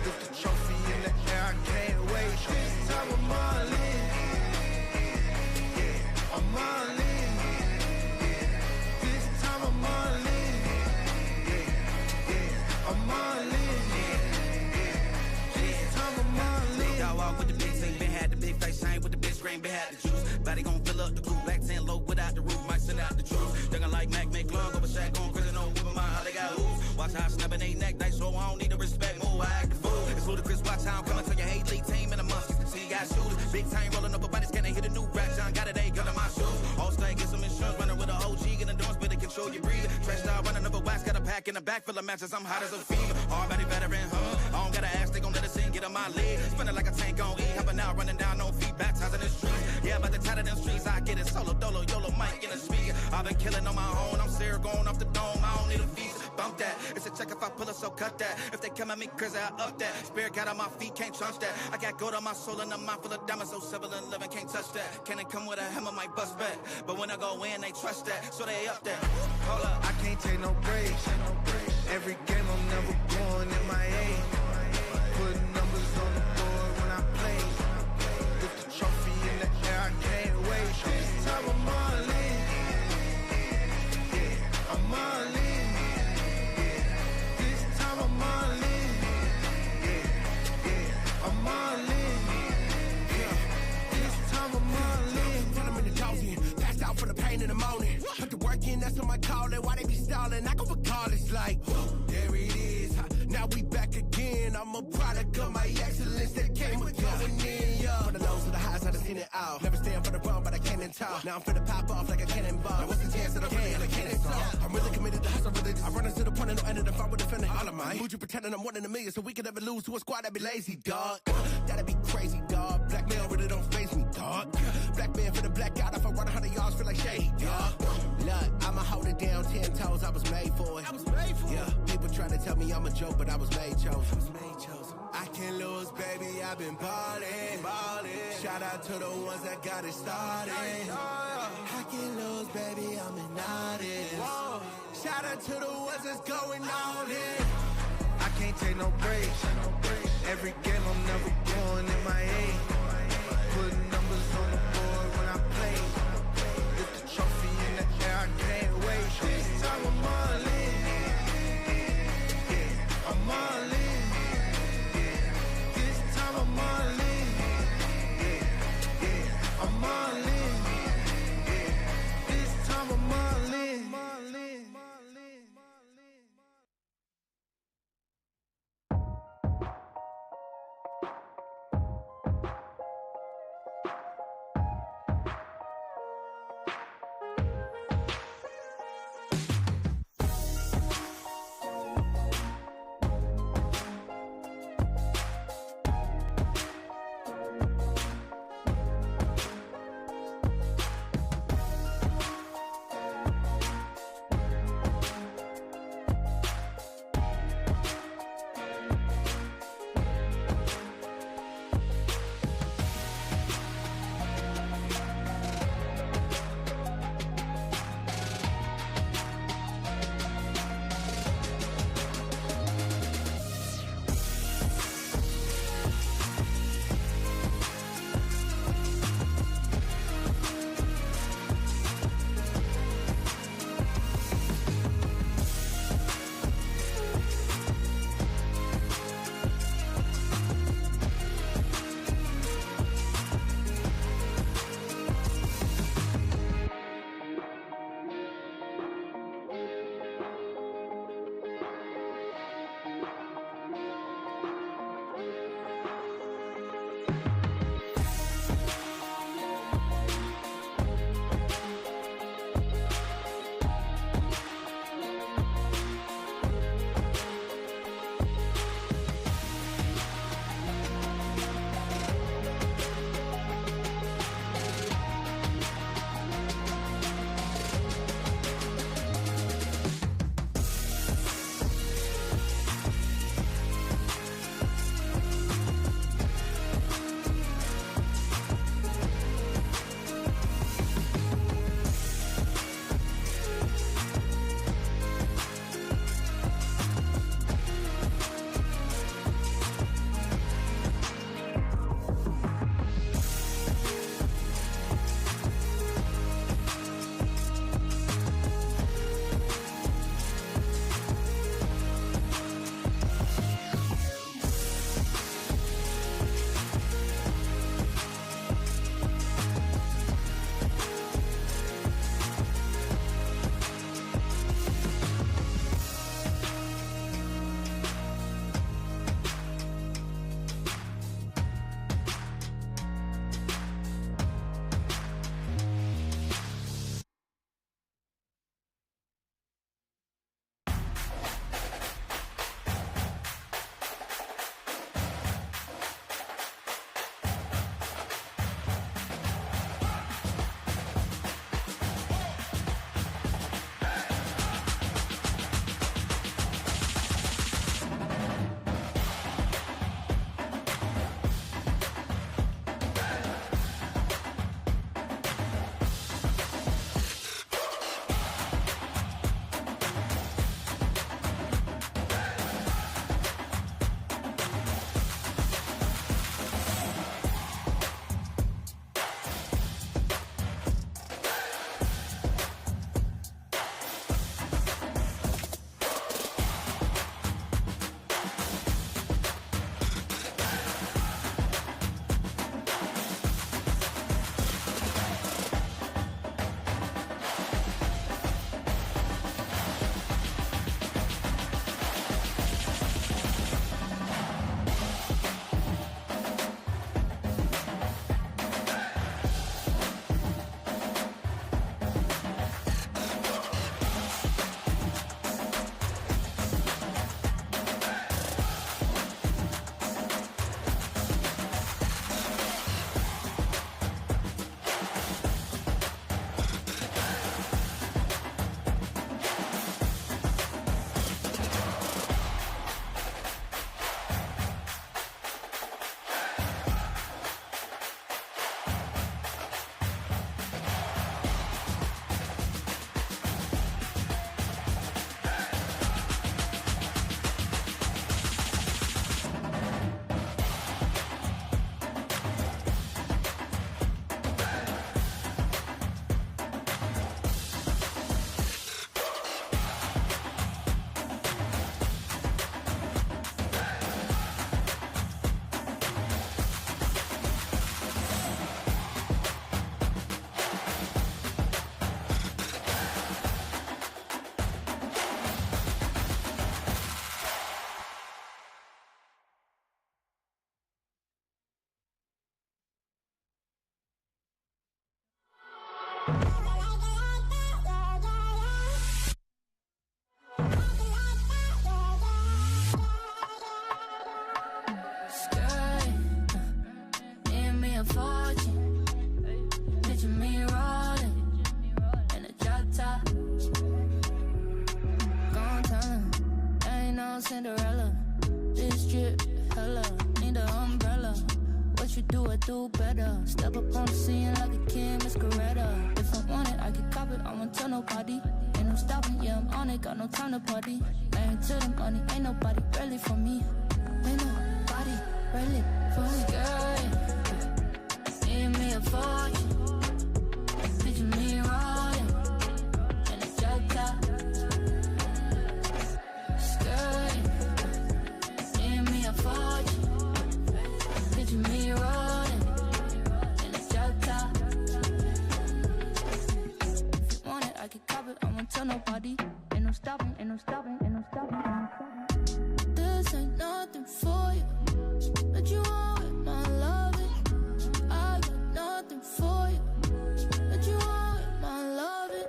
Lift the trophy in the air, I can't wait. This time, I'm all in. Yeah, I'm all in. This time I'm all in. Yeah, I'm all in. This time I'm all in. Y'all walk with the big team, been had the big face, shine with the big screen, been had the juice. Body gon' fill up the coupe, black 10 low without the roof, might send out the truth. They're like Mac, make long over Shaq, going crazy, no whipping my how they got who's. Watch how I snapping they neck, they so I don't need to respect, move, I act the fool. It's ludicrous, watch how I'm coming to your hate league team in the months. See you got shooters, big time rolling up a body scan, they hit a new rap, John got it, they gun in my shoes. All stay, get some insurance, running with a OG, get endurance, but it control your breathing. Trash star running up a wax, got a pack in the back full of matches, I'm hot as a fever. Already veteran, I don't gotta ask, they gon' let us in, get on my leg. Spinning like a tank on E, hopping out, running down on feet, baptizing the streets. Yeah, but the tighter them streets, I get it solo, dolo, YOLO, mic in the speaker. I've been killing on my own, I'm serious, going off the dome, I don't need a feature. Bump that, it's a check if I pull it, so cut that. If they come at me crazy, I up that. Spirit got on my feet, can't trust that. I got gold on my soul and a mind full of diamonds, so 7-11 can't touch that. Can they come with a hammer, might bust back. But when I go in, they trust that, so they up that. Hold up, I can't take no breaks. Every game I'm never going in my aim. Putting numbers on the board when I play. Lift the trophy in the air, I can't wait. This time I'm all in. Yeah, I'm all in. Yeah, this time I'm all in. Yeah, I'm all in. Yeah, this time I'm all in. Tell them in the Josie, passed out for the pain in the morning. Put the work in, that's what I call it. Why they be stalling? I go for college like, there it is. Now we back again. I'm a product of my excellence that came with going in, yeah. From the lows to the highs, I done seen it all. Never stand for the wrong, but I can't in talk. Now I'm finna pop off like a cannonball. Now what's the chance that I'm really in a cannon song? I'm really committed to hustle religious. I run into the point of no end of the fight with defending all of mine. Who'd you pretending I'm one in a million so we could never lose to a squad that be lazy, dog? That'd be crazy, dog. Blackmail really don't face me, dog. Black man for the black out. If I run 100 yards, feel like shade, dog. Look, I'ma hold it down 10 toes. I was made for it. I was made for it. Yeah, people try to tell me I'm a joke, but I was made chosen. I can't lose, baby, I've been ballin'. Shout out to the ones that got it started. I can't lose, baby, I'm an artist. Shout out to the ones that's going all in. I can't take no breaks. Every game I'm never going in my aim. Putting numbers on the board when I play. Lift the trophy in the air, I can't wait. This time I'm all in. Yeah, I'm all in. I'm all in, yeah, I'm all in, yeah. This time I'm all in. Cinderella, this drip, hella, need an umbrella. What you do, I do better. Step up on the scene like a kid, Miss Coretta. If I want it, I can cop it, I won't tell nobody. Ain't no stopping, yeah, I'm on it, got no time to party. Married to the money, ain't nobody really for me. Ain't nobody really for me. Girl, need me a fortune. Picture me rolling in a drop top. Tell nobody, ain't no stopping, ain't no stopping, ain't no stopping, ain't no stopping. This ain't nothing for you, but you want it, my love it. I got nothing for you, but you want it, my love it.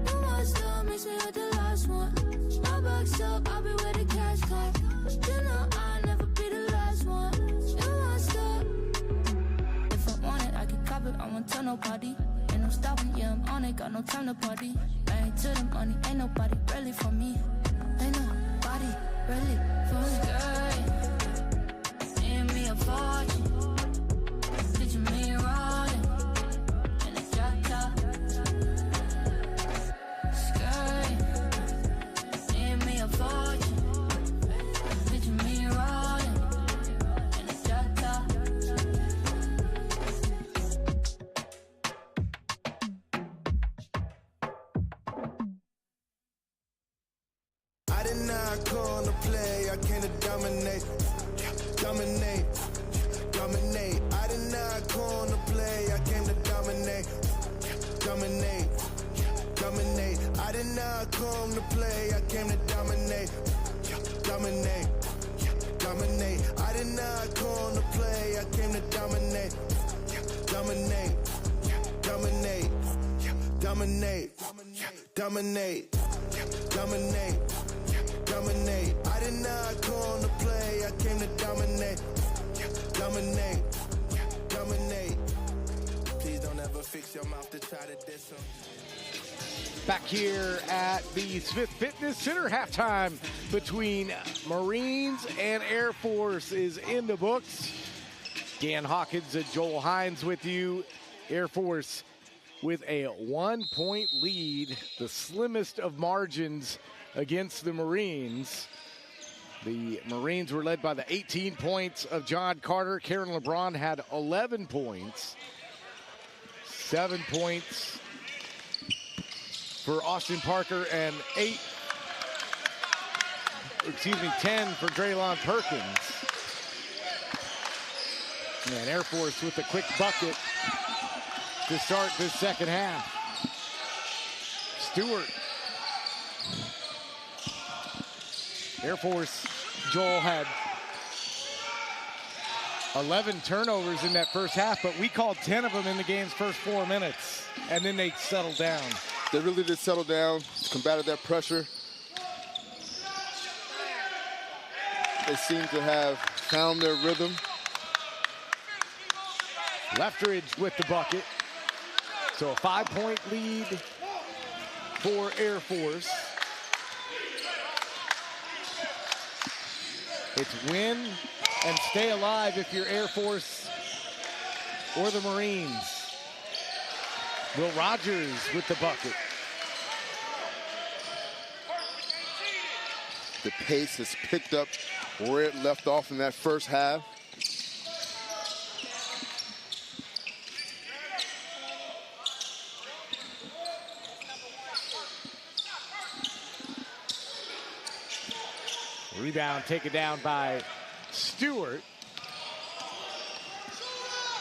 No more stuff makes me like the last one. My back's up, I'll be where the cash comes. You know I'll never be the last one. You want stuff. If I want it, I can cop it, I won't tell nobody. Ain't no stopping, yeah, I'm on it, got no time to party. Married to the money, ain't nobody really for me. Ain't nobody really for me. Girl, need me a fortune. Picture me rolling in a drop top. Skirt, need me a fortune. Picture me rolling in a drop top. I did not come to play, I came to dominate, dominate, dominate. I did not come to play, I came to dominate, dominate, dominate. I did not come to play, I came to dominate, dominate, dominate. I did not come to play, I came to dominate, dominate, dominate, dominate, dominate, dominate. Dominate. I did not come to play, I came to dominate. Dominate. Dominate. Please don't ever fix your mouth to try to diss them. Back here at the Smith Fitness Center, halftime between Marines and Air Force is in the books. Dan Hawkins and Joel Hines with you. Air Force with a 1-point lead, the slimmest of margins against the Marines. The Marines were led by the 18 points of John Carter. Karen LeBron had 11 points. 7 points for Austin Parker and 10 for Draylon Perkins. And Air Force with a quick bucket to start this second half. Stewart. Air Force, Joel had 11 turnovers in that first half, but we called 10 of them in the game's first 4 minutes, and then they settled down. They really did settle down, combated that pressure. They seem to have found their rhythm. Lefteridge with the bucket. So a 5-point lead for Air Force. It's win and stay alive if you're Air Force or the Marines. Will Rogers with the bucket. The pace has picked up where it left off in that first half. Rebound taken down by Stewart.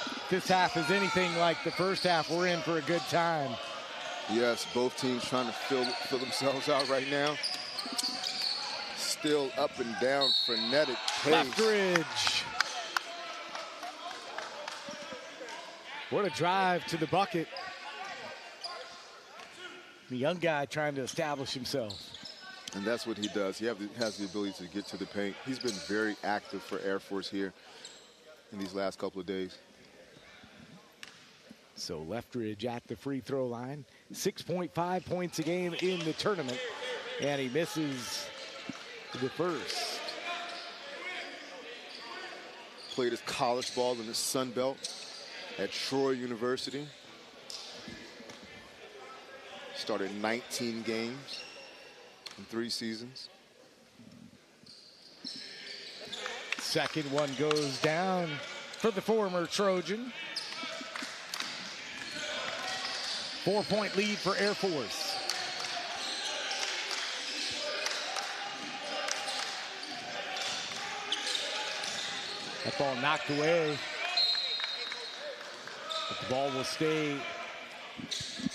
If this half is anything like the first half, we're in for a good time. Yes, both teams trying to fill themselves out right now. Still up and down, frenetic pace. Lefteridge. What a drive to the bucket. The young guy trying to establish himself. And that's what he does. He has the ability to get to the paint. He's been very active for Air Force here in these last couple of days. So Leftridge at the free throw line. 6.5 points a game in the tournament. And he misses the first. Played his college ball in the Sun Belt at Troy University. Started 19 games in 3 seasons. Second one goes down for the former Trojan. 4-point lead for Air Force. That ball knocked away. But the ball will stay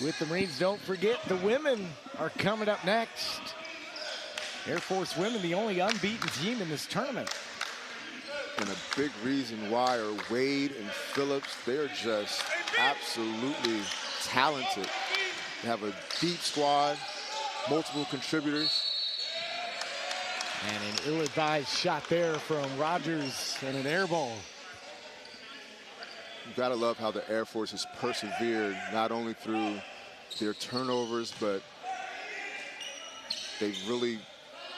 with the Marines. Don't forget, the women are coming up next. Air Force women, the only unbeaten team in this tournament. And a big reason why are Wade and Phillips. They're just absolutely talented. They have a deep squad, multiple contributors. And an ill-advised shot there from Rogers and an air ball. You gotta love how the Air Force has persevered, not only through their turnovers, but they've really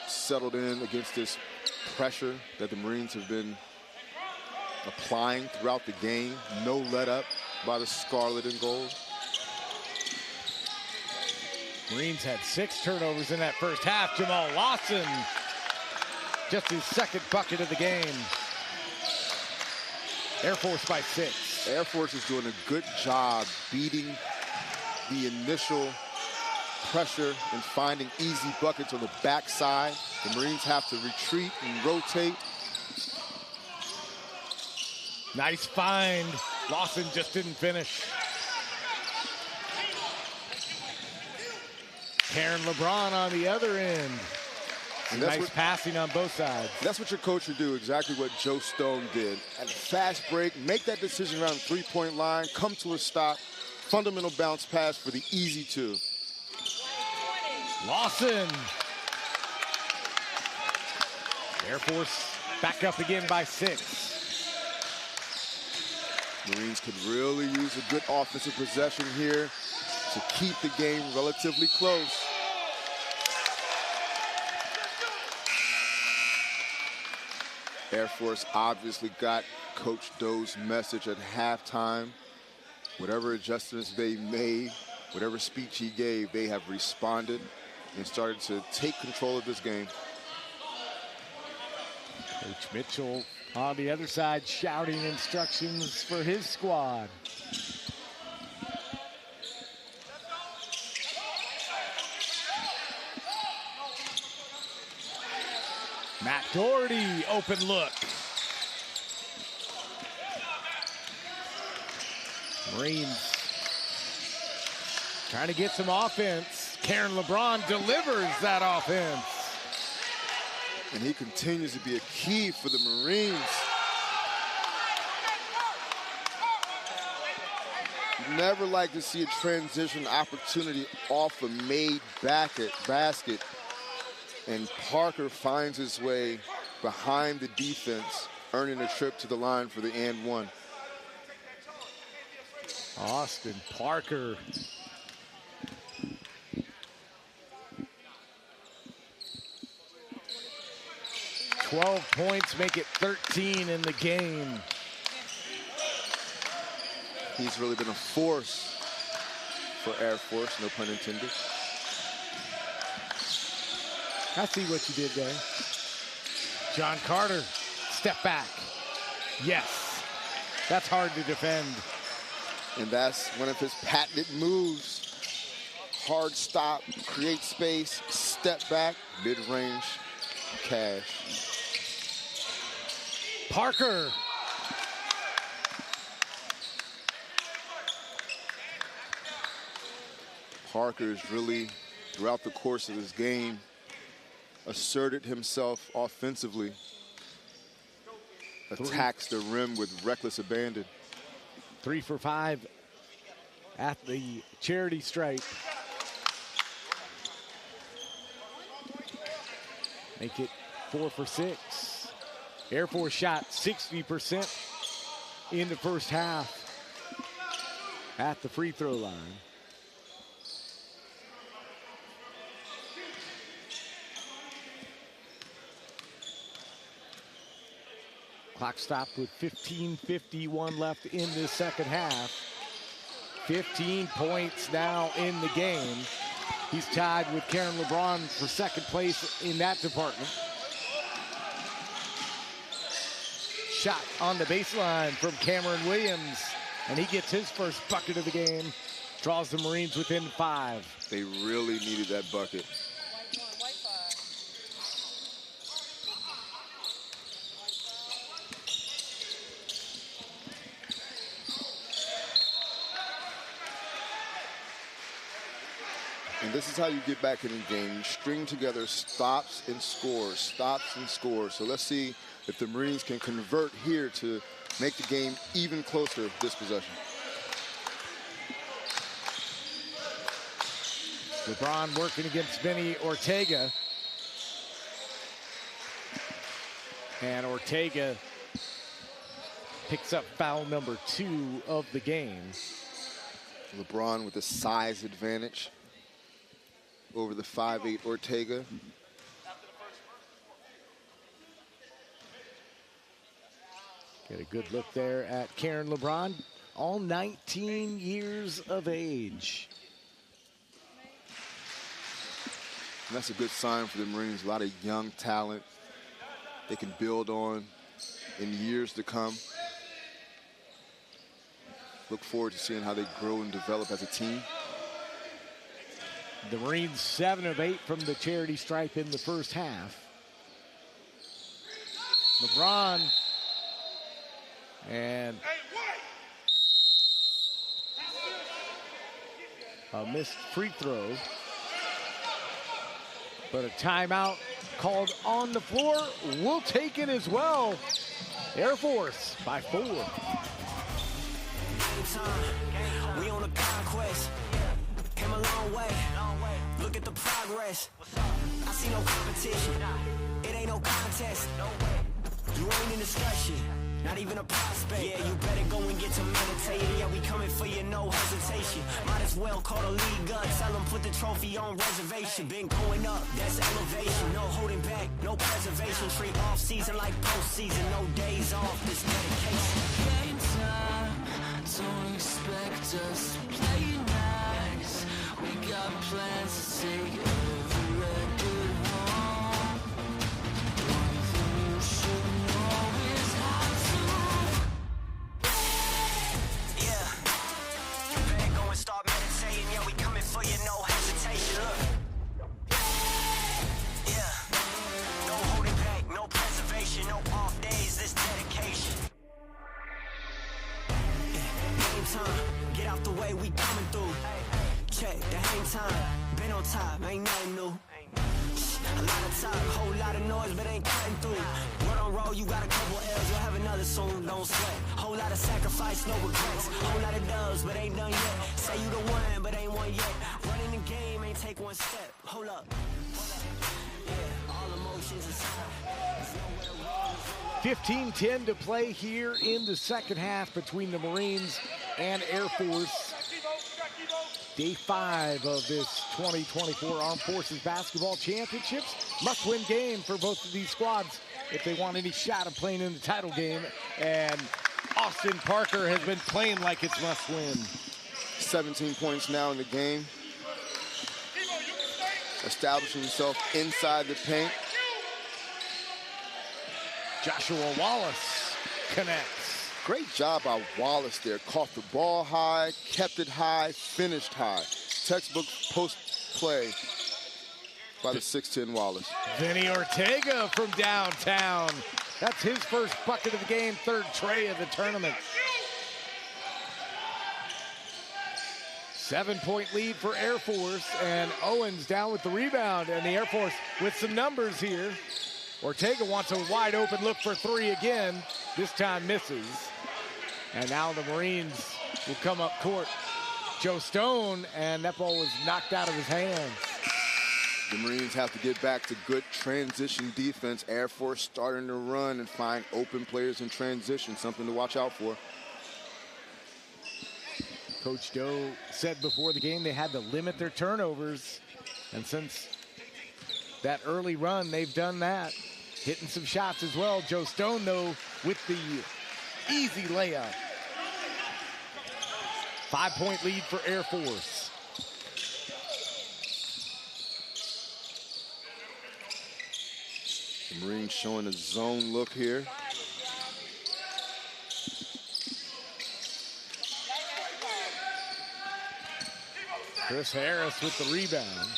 settled in against this pressure that the Marines have been applying throughout the game. No let up by the Scarlet and Gold. Marines had 6 turnovers in that first half. Jamal Lawson, just his second bucket of the game. Air Force by 6. Air Force is doing a good job beating the initial pressure and finding easy buckets on the backside. The Marines have to retreat and rotate. Nice find. Lawson just didn't finish. Karen LeBron on the other end. Nice passing on both sides. That's what your coach would do, exactly what Joe Stone did. At a fast break, make that decision around the three-point line, come to a stop, fundamental bounce pass for the easy 2. Lawson. Air Force back up again by 6. Marines could really use a good offensive possession here to keep the game relatively close. Air Force obviously got Coach Doe's message at halftime. Whatever adjustments they made, whatever speech he gave, they have responded and started to take control of this game. Coach Mitchell on the other side shouting instructions for his squad. Matt Doherty, open look. Marines trying to get some offense. Karen LeBron delivers that offense. And he continues to be a key for the Marines. You never like to see a transition opportunity off a made basket. And Parker finds his way behind the defense, earning a trip to the line for the and 1. Austin Parker. "12 points, make it 13 in the game." He's really been a force for Air Force, no pun intended. I see what you did there. John Carter, step back. Yes, that's hard to defend. And that's one of his patented moves. Hard stop, create space, step back, mid-range cash. Parker. Parker is really, throughout the course of this game, asserted himself offensively. Attacks the rim with reckless abandon. 3 for 5 at the charity stripe. Make it 4 for 6. Air Force shot 60% in the first half at the free throw line. Clock stopped with 15:51 left in the second half. 15 points now in the game. He's tied with Karen LeBron for second place in that department. Shot on the baseline from Cameron Williams, and he gets his first bucket of the game. Draws the Marines within 5. They really needed that bucket. And this is how you get back in the game. You string together stops and scores, stops and scores. So let's see if the Marines can convert here to make the game even closer this possession. LeBron working against Vinny Ortega. And Ortega picks up foul number 2 of the game. LeBron with the size advantage over the 5'8" Ortega. Get a good look there at Karen LeBron, all 19 years of age. And that's a good sign for the Marines. A lot of young talent they can build on in years to come. Look forward to seeing how they grow and develop as a team. The Marines 7 of 8 from the charity stripe in the first half. LeBron and a missed free throw, but a timeout called on the floor. We'll take it as well. Air Force by 4. We on a conquest. Came a long way. Look at the progress. I see no competition. It ain't no contest. You ain't in discussion. Not even a prospect. Yeah, you better go and get to meditating. Yeah, we coming for you, no hesitation. Might as well call the league up. Tell them put the trophy on reservation. Been going up, that's elevation. No holding back, no preservation. Treat off season like postseason. No days off, this dedication. Game time, don't expect us to play nice. We got plans to take every record home. One thing you should know is how to. Yeah. You better go and start meditating. Yeah, we coming for you, no hesitation. Look. Yeah. No holding back, no preservation, no off days, this dedication. Game time, get out the way, we coming through. Check the hang time, been on top, ain't nothing new. A lot of talk, whole lot of noise, but ain't cutting through. Word on roll, you got a couple L's, you'll have another soon, don't sweat. Whole lot of sacrifice, no regrets. Whole lot of dubs, but ain't done yet. Say you the one, but ain't one yet. Running the game, ain't take one step. Hold up. Yeah, all emotions aside. 15-10 to play here in the second half between the Marines and Air Force. Day 5 of this 2024 Armed Forces Basketball Championships. Must-win game for both of these squads if they want any shot of playing in the title game. And Austin Parker has been playing like it's must-win. 17 points now in the game. Establishing himself inside the paint. Joshua Wallace connects. Great job by Wallace there. Caught the ball high, kept it high, finished high. Textbook post play by the 6'10" Wallace. Vinny Ortega from downtown. That's his first bucket of the game, 3rd tray of the tournament. 7-point lead for Air Force, and Owens down with the rebound, and the Air Force with some numbers here. Ortega wants a wide open look for 3 again. This time misses. And now the Marines will come up court. Joe Stone, and that ball was knocked out of his hands. The Marines have to get back to good transition defense. Air Force starting to run and find open players in transition, something to watch out for. Coach Doe said before the game they had to limit their turnovers. And since that early run, they've done that. Hitting some shots as well. Joe Stone, though, with the easy layup. 5-point lead for Air Force. The Marines showing a zone look here. Chris Harris with the rebound.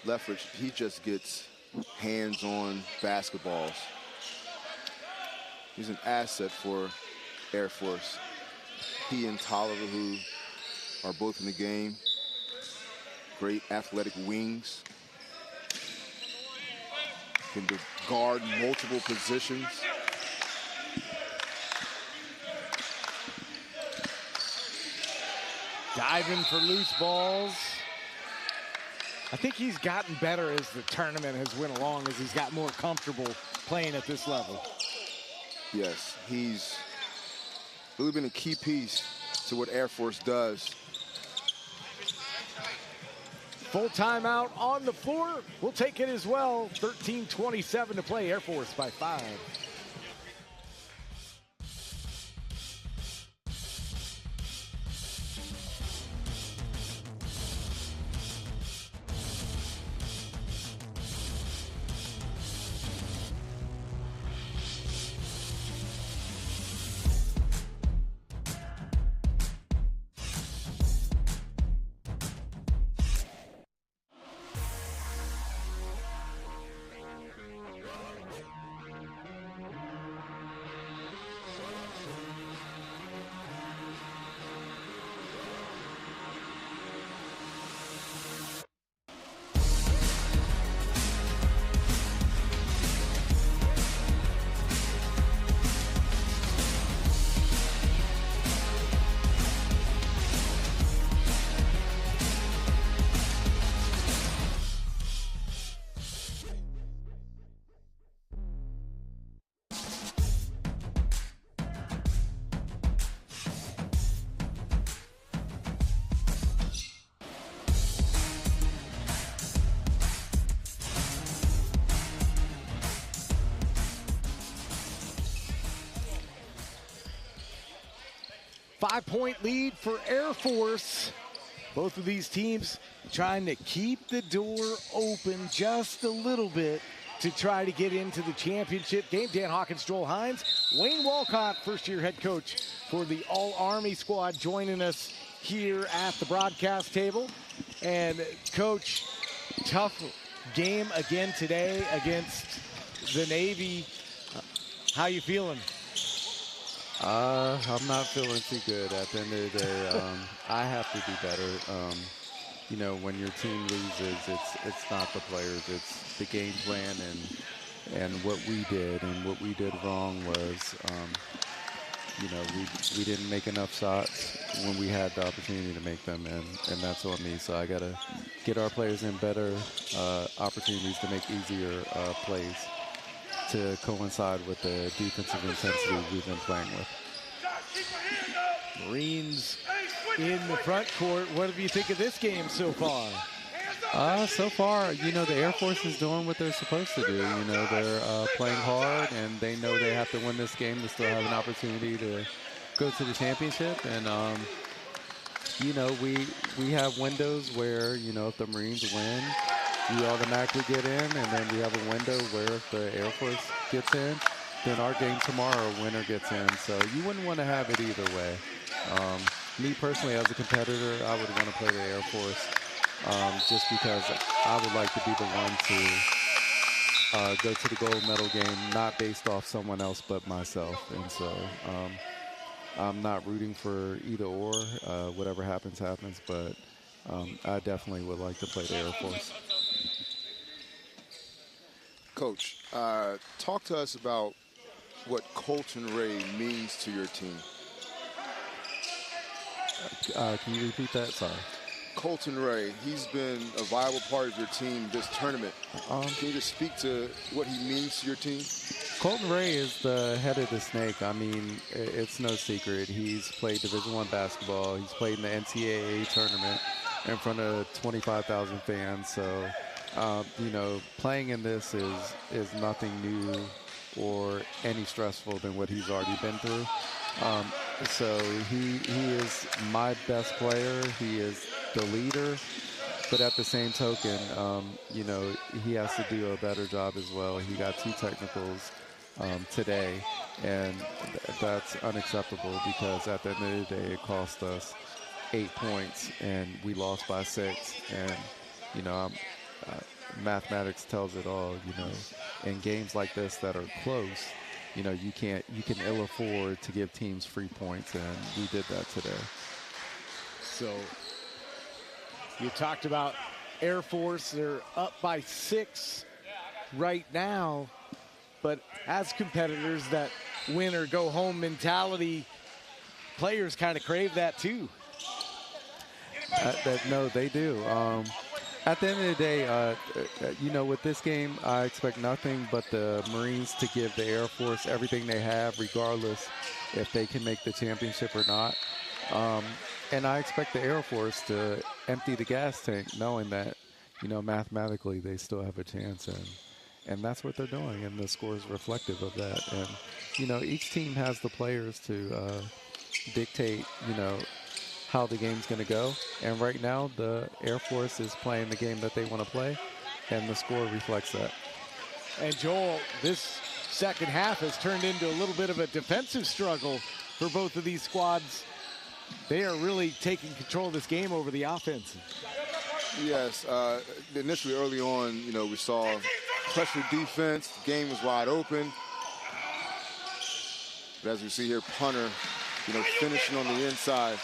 Leffridge, he just gets hands-on basketballs. He's an asset for Air Force. He and Tolliver, who are both in the game. Great athletic wings. Can guard multiple positions. Diving for loose balls. I think he's gotten better as the tournament has went along, as he's got more comfortable playing at this level. Yes, he's really been a key piece to what Air Force does. Full timeout on the floor. We'll take it as well. 13:27 to play. Air Force by 5. Five-point lead for Air Force. Both of these teams trying to keep the door open just a little bit to try to get into the championship game. Dan Hawkins, Joel Hines, Wayne Walcott, first-year head coach for the All-Army squad, joining us here at the broadcast table. And, Coach, tough game again today against the Navy. How you feeling? I'm not feeling too good. At the end of the day, I have to be better. You know, when your team loses, it's not the players, it's the game plan and what we did. And what we did wrong was, you know, we didn't make enough shots when we had the opportunity to make them, and that's on me. So I got to get our players in better opportunities to make easier plays to coincide with the defensive intensity we've been playing with. Marines in the front court. What do you think of this game so far? So far, you know, the Air Force is doing what they're supposed to do. You know, they're playing hard, and they know they have to win this game to still have an opportunity to go to the championship. And, you know, we have windows where, you know, if the Marines win, we automatically get in, and then we have a window where if the Air Force gets in, then our game tomorrow, winner gets in. So you wouldn't want to have it either way. Me personally, as a competitor, I would want to play the Air Force just because I would like to be the one to go to the gold medal game, not based off someone else but myself. And so I'm not rooting for either or. Whatever happens, happens. But I definitely would like to play the Air Force. Coach, talk to us about what Colton Ray means to your team. Can you repeat that? Sorry. Colton Ray, he's been a viable part of your team this tournament. Can you just speak to what he means to your team? Colton Ray is the head of the snake. I mean, it's no secret. He's played Division I basketball. He's played in the NCAA tournament in front of 25,000 fans. So, you know, playing in this is nothing new or any stressful than what he's already been through. So he is my best player. He is the leader. But at the same token, you know, he has to do a better job as well. He got 2 technicals today, and that's unacceptable because at the end of the day, it cost us 8 points, and we lost by 6. And, you know, mathematics tells it all. You know, in games like this that are close, you know, you can ill afford to give teams free points, and we did that today. So you talked about Air Force. They're up by 6 right now, but as competitors, that win or go home mentality, players kind of crave that too. No, they do. At the end of the day, you know, with this game, I expect nothing but the Marines to give the Air Force everything they have, regardless if they can make the championship or not. And I expect the Air Force to empty the gas tank, knowing that, you know, mathematically they still have a chance. And that's what they're doing, and the score is reflective of that. And, you know, each team has the players to dictate, you know, how the game's going to go. And right now, the Air Force is playing the game that they want to play, and the score reflects that. And Joel, this second half has turned into a little bit of a defensive struggle for both of these squads. They are really taking control of this game over the offense. Yes, initially early on, you know, we saw pressure defense. The game was wide open. But as we see here, punter, you know, finishing on the inside.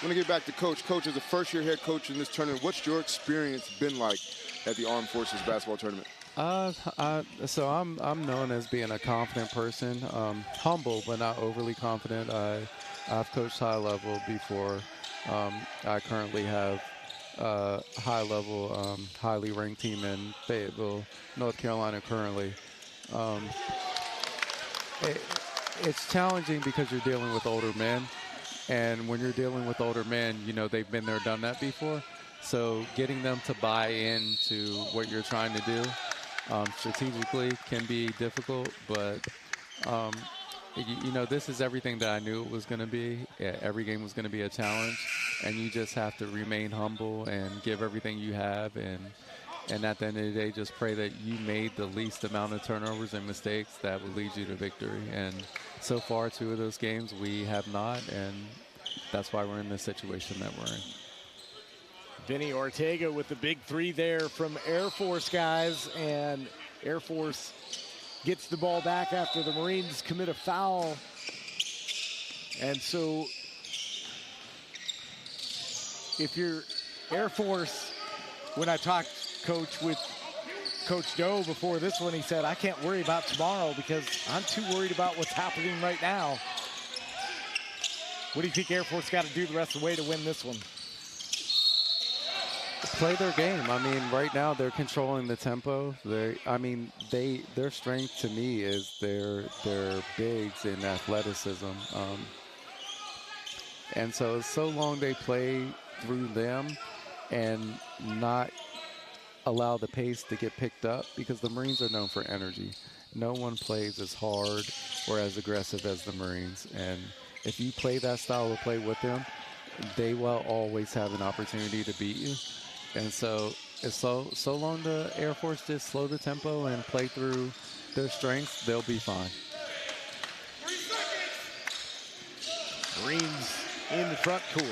I'm going to get back to Coach. Coach, as a first-year head coach in this tournament, what's your experience been like at the Armed Forces basketball tournament? So I'm known as being a confident person, humble but not overly confident. I've coached high level before. I currently have a high level, highly ranked team in Fayetteville, North Carolina currently. It's challenging because you're dealing with older men. And when you're dealing with older men, you know, they've been there, done that before. So getting them to buy into what you're trying to do strategically can be difficult. But, you know, this is everything that I knew it was going to be. Every game was going to be a challenge. And you just have to remain humble and give everything you have. And at the end of the day, just pray that you made the least amount of turnovers and mistakes that would lead you to victory. And so far, 2 of those games, we have not, and that's why we're in the situation that we're in. Vinny Ortega with the big 3 there from Air Force, guys, and Air Force gets the ball back after the Marines commit a foul. And so if you're Air Force, when I talked, Coach, with Coach Doe before this one, he said, I can't worry about tomorrow because I'm too worried about what's happening right now. What do you think Air Force got to do the rest of the way to win this one? Play their game. I mean, right now they're controlling the tempo. Their strength to me is their bigs in athleticism. And so long they play through them and not allow the pace to get picked up, because the Marines are known for energy. No one plays as hard or as aggressive as the Marines. And if you play that style of play with them, they will always have an opportunity to beat you. And so long the Air Force just slow the tempo and play through their strengths, they'll be fine. Marines in the front court.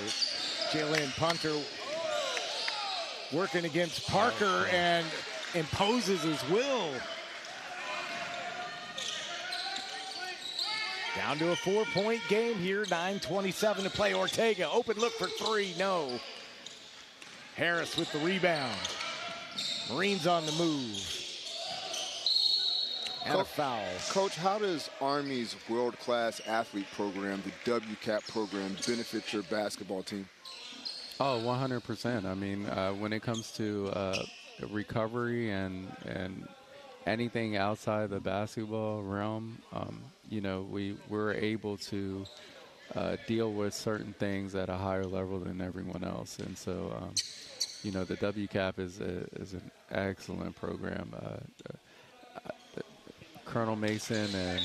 Jalen Punter working against Parker and imposes his will. Down to a 4-point game here, 9:27 to play. Ortega, open look for 3, no. Harris with the rebound. Marines on the move. And a foul. Coach, how does Army's world-class athlete program, the WCAP program, benefit your basketball team? Oh, 100%. I mean, when it comes to recovery and anything outside the basketball realm, you know, we're able to deal with certain things at a higher level than everyone else. And so, you know, the WCAP is an excellent program. Colonel Mason and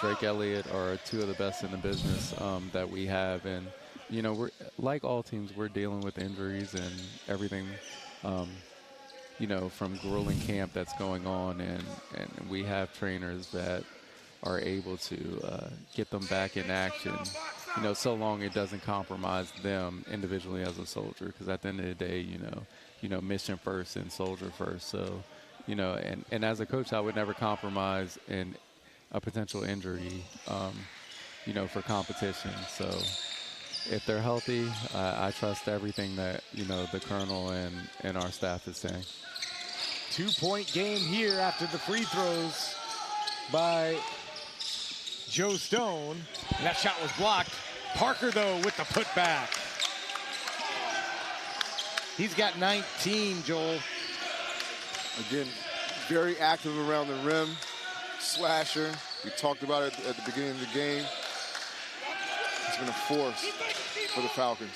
Drake Elliott are two of the best in the business that we have. And, you know, we're like all teams, we're dealing with injuries and everything, you know, from grueling camp that's going on. And we have trainers that are able to get them back in action, you know, so long it doesn't compromise them individually as a soldier. Because at the end of the day, you know, mission first and soldier first. So, you know, and as a coach, I would never compromise in a potential injury, you know, for competition. So if they're healthy, I trust everything that, you know, the colonel and our staff is saying. 2-point game here after the free throws by Joe Stone. And that shot was blocked. Parker, though, with the putback. He's got 19, Joel. Again, very active around the rim, slasher. We talked about it at the beginning of the game. It's been a force for the Falcons.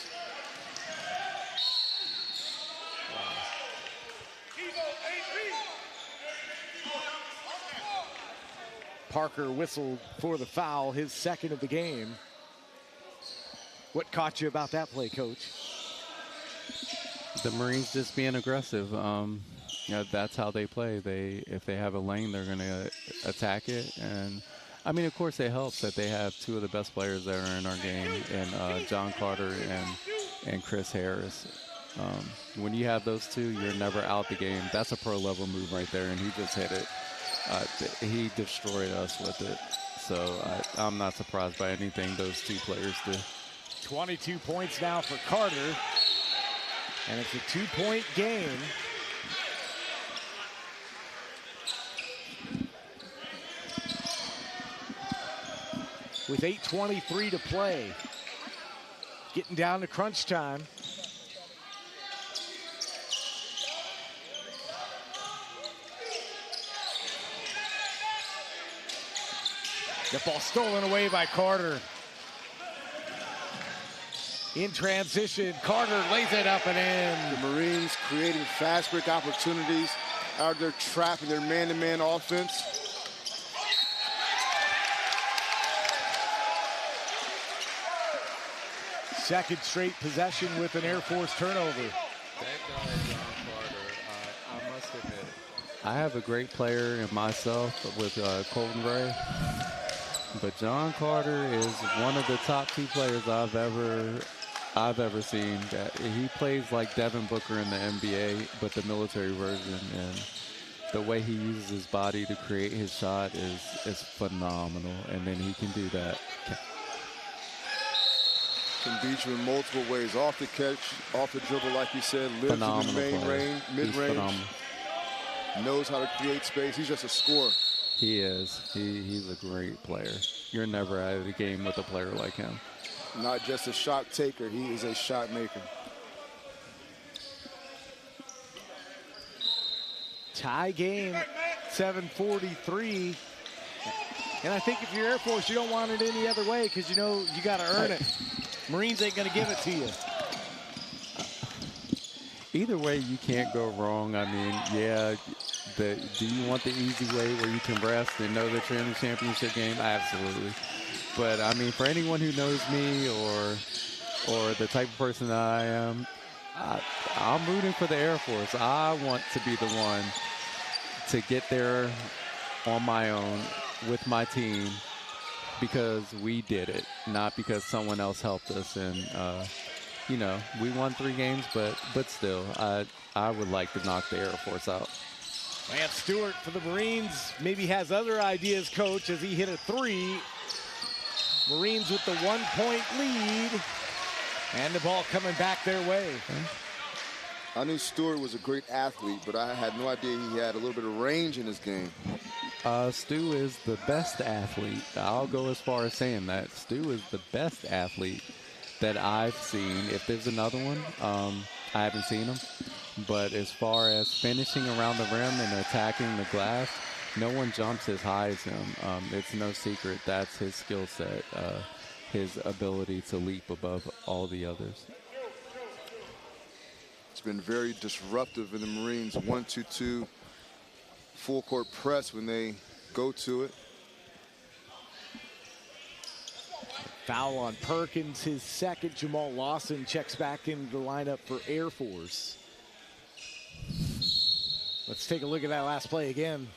Parker whistled for the foul, his second of the game. What caught you about that play, Coach? The Marines just being aggressive. You know, that's how they play. If they have a lane, they're going to attack it. And, I mean, of course, it helps that they have two of the best players that are in our game, and John Carter and Chris Harris. When you have those two, you're never out the game. That's a pro-level move right there, and he just hit it. He destroyed us with it. So I'm not surprised by anything those two players do. 22 points now for Carter. And it's a 2-point game. With 8:23 to play. Getting down to crunch time. The ball stolen away by Carter. In transition, Carter lays it up and in. The Marines creating fast break opportunities out there, trapping their man-to-man offense. Second straight possession with an Air Force turnover. That guy, John Carter, I must admit, I have a great player in myself with Colton Ray. But John Carter is one of the top two players I've ever seen. That he plays like Devin Booker in the NBA, but the military version. And the way he uses his body to create his shot is phenomenal. And then he can do that. Can beat you in multiple ways. Off the catch, off the dribble, like you said. Lives in the main range, mid-range. Knows how to create space. He's just a scorer. He is. He's a great player. You're never out of the game with a player like him. Not just a shot taker, he is a shot maker. Tie game, 7:43. And I think if you're Air Force, you don't want it any other way because you know you got to earn it. Marines ain't going to give it to you. Either way, you can't go wrong. I mean, yeah, do you want the easy way where you can rest and know that you're in the championship game? Absolutely. But, I mean, for anyone who knows me or the type of person that I am, I'm rooting for the Air Force. I want to be the one to get there on my own with my team because we did it, not because someone else helped us. And, you know, we won 3 games, but still, I would like to knock the Air Force out. Lance Stewart for the Marines maybe has other ideas, Coach, as he hit a 3. Marines with the 1-point lead, and the ball coming back their way. I knew Stewart was a great athlete, but I had no idea he had a little bit of range in his game. Stu is the best athlete. I'll go as far as saying that. Stu is the best athlete that I've seen. If there's another one, I haven't seen him. But as far as finishing around the rim and attacking the glass, no one jumps as high as him. It's no secret. That's his skill set, his ability to leap above all the others. It's been very disruptive in the Marines. 1-2-2 full court press when they go to it. Foul on Perkins, his second. Jamal Lawson checks back into the lineup for Air Force. Let's take a look at that last play again.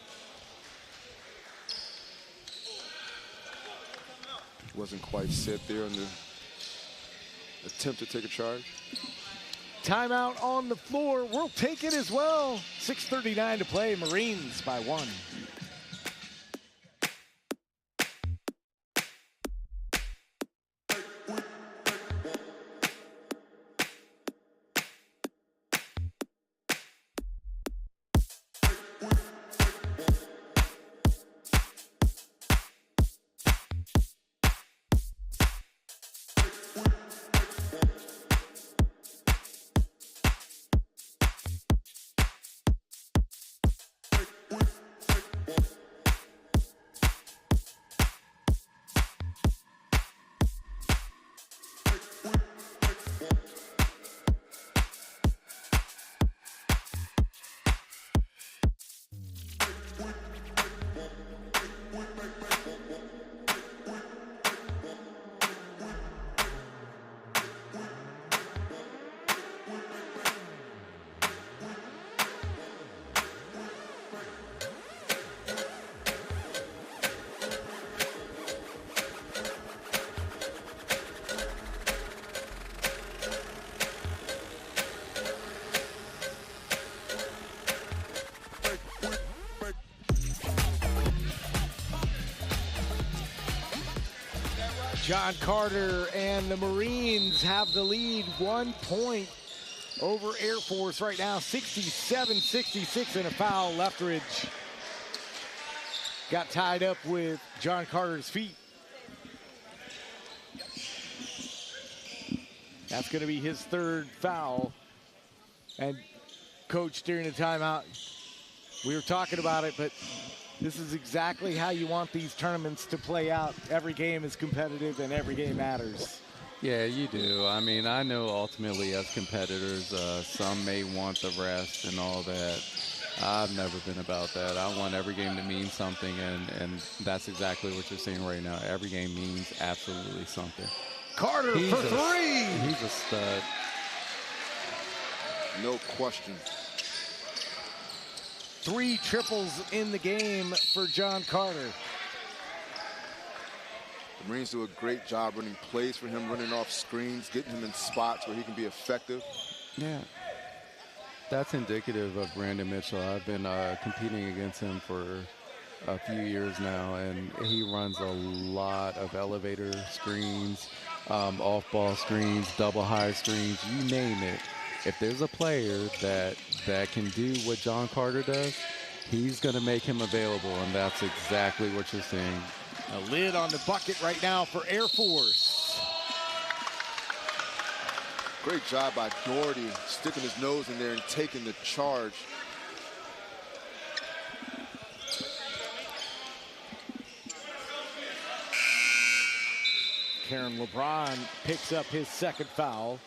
Wasn't quite set there on the attempt to take a charge. Timeout on the floor. We'll take it as well. 6:39 to play. Marines by 1. John Carter and the Marines have the lead 1 point over Air Force right now. 67-66 and a foul. Leftridge got tied up with John Carter's feet. That's going to be his third foul. And coach, during the timeout, we were talking about it, but this is exactly how you want these tournaments to play out. Every game is competitive and every game matters. Yeah, you do. I mean, I know ultimately as competitors, some may want the rest and all that. I've never been about that. I want every game to mean something, and that's exactly what you're seeing right now. Every game means absolutely something. Carter for three. He's a stud. No question. 3 triples in the game for John Carter. The Marines do a great job running plays for him, running off screens, getting him in spots where he can be effective. Yeah. That's indicative of Brandon Mitchell. I've been competing against him for a few years now, and he runs a lot of elevator screens, off-ball screens, double high screens, you name it. If there's a player that can do what John Carter does, he's going to make him available, and that's exactly what you're seeing. A lid on the bucket right now for Air Force. Great job by Doherty, sticking his nose in there and taking the charge. Karen LeBron picks up his second foul.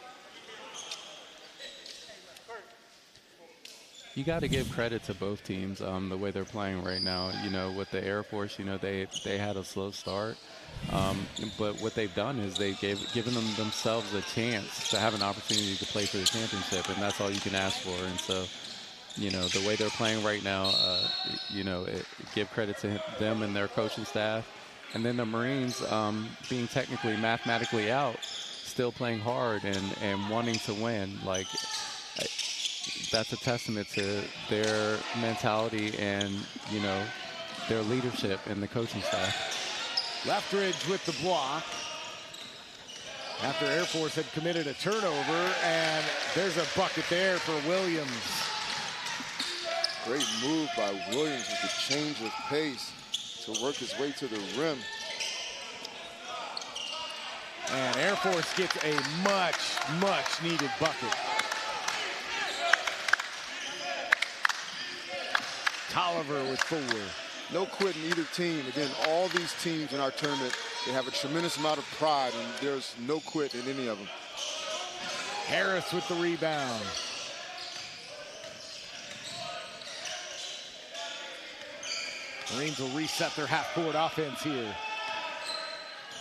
You got to give credit to both teams, the way they're playing right now. You know, with the Air Force, you know, they had a slow start. But what they've done is they've given themselves a chance to have an opportunity to play for the championship, and that's all you can ask for. And so, you know, the way they're playing right now, you know, give credit to them and their coaching staff. And then the Marines, being technically, mathematically out, still playing hard and wanting to win. Like, that's a testament to their mentality and, you know, their leadership and the coaching staff. Leftridge with the block. After Air Force had committed a turnover, and there's a bucket there for Williams. Great move by Williams with the change of pace to work his way to the rim. And Air Force gets a much needed bucket. Tolliver with 4. No quitting either team. Again, all these teams in our tournament, they have a tremendous amount of pride, and there's no quit in any of them. Harris with the rebound. Marines will reset their half-court offense here.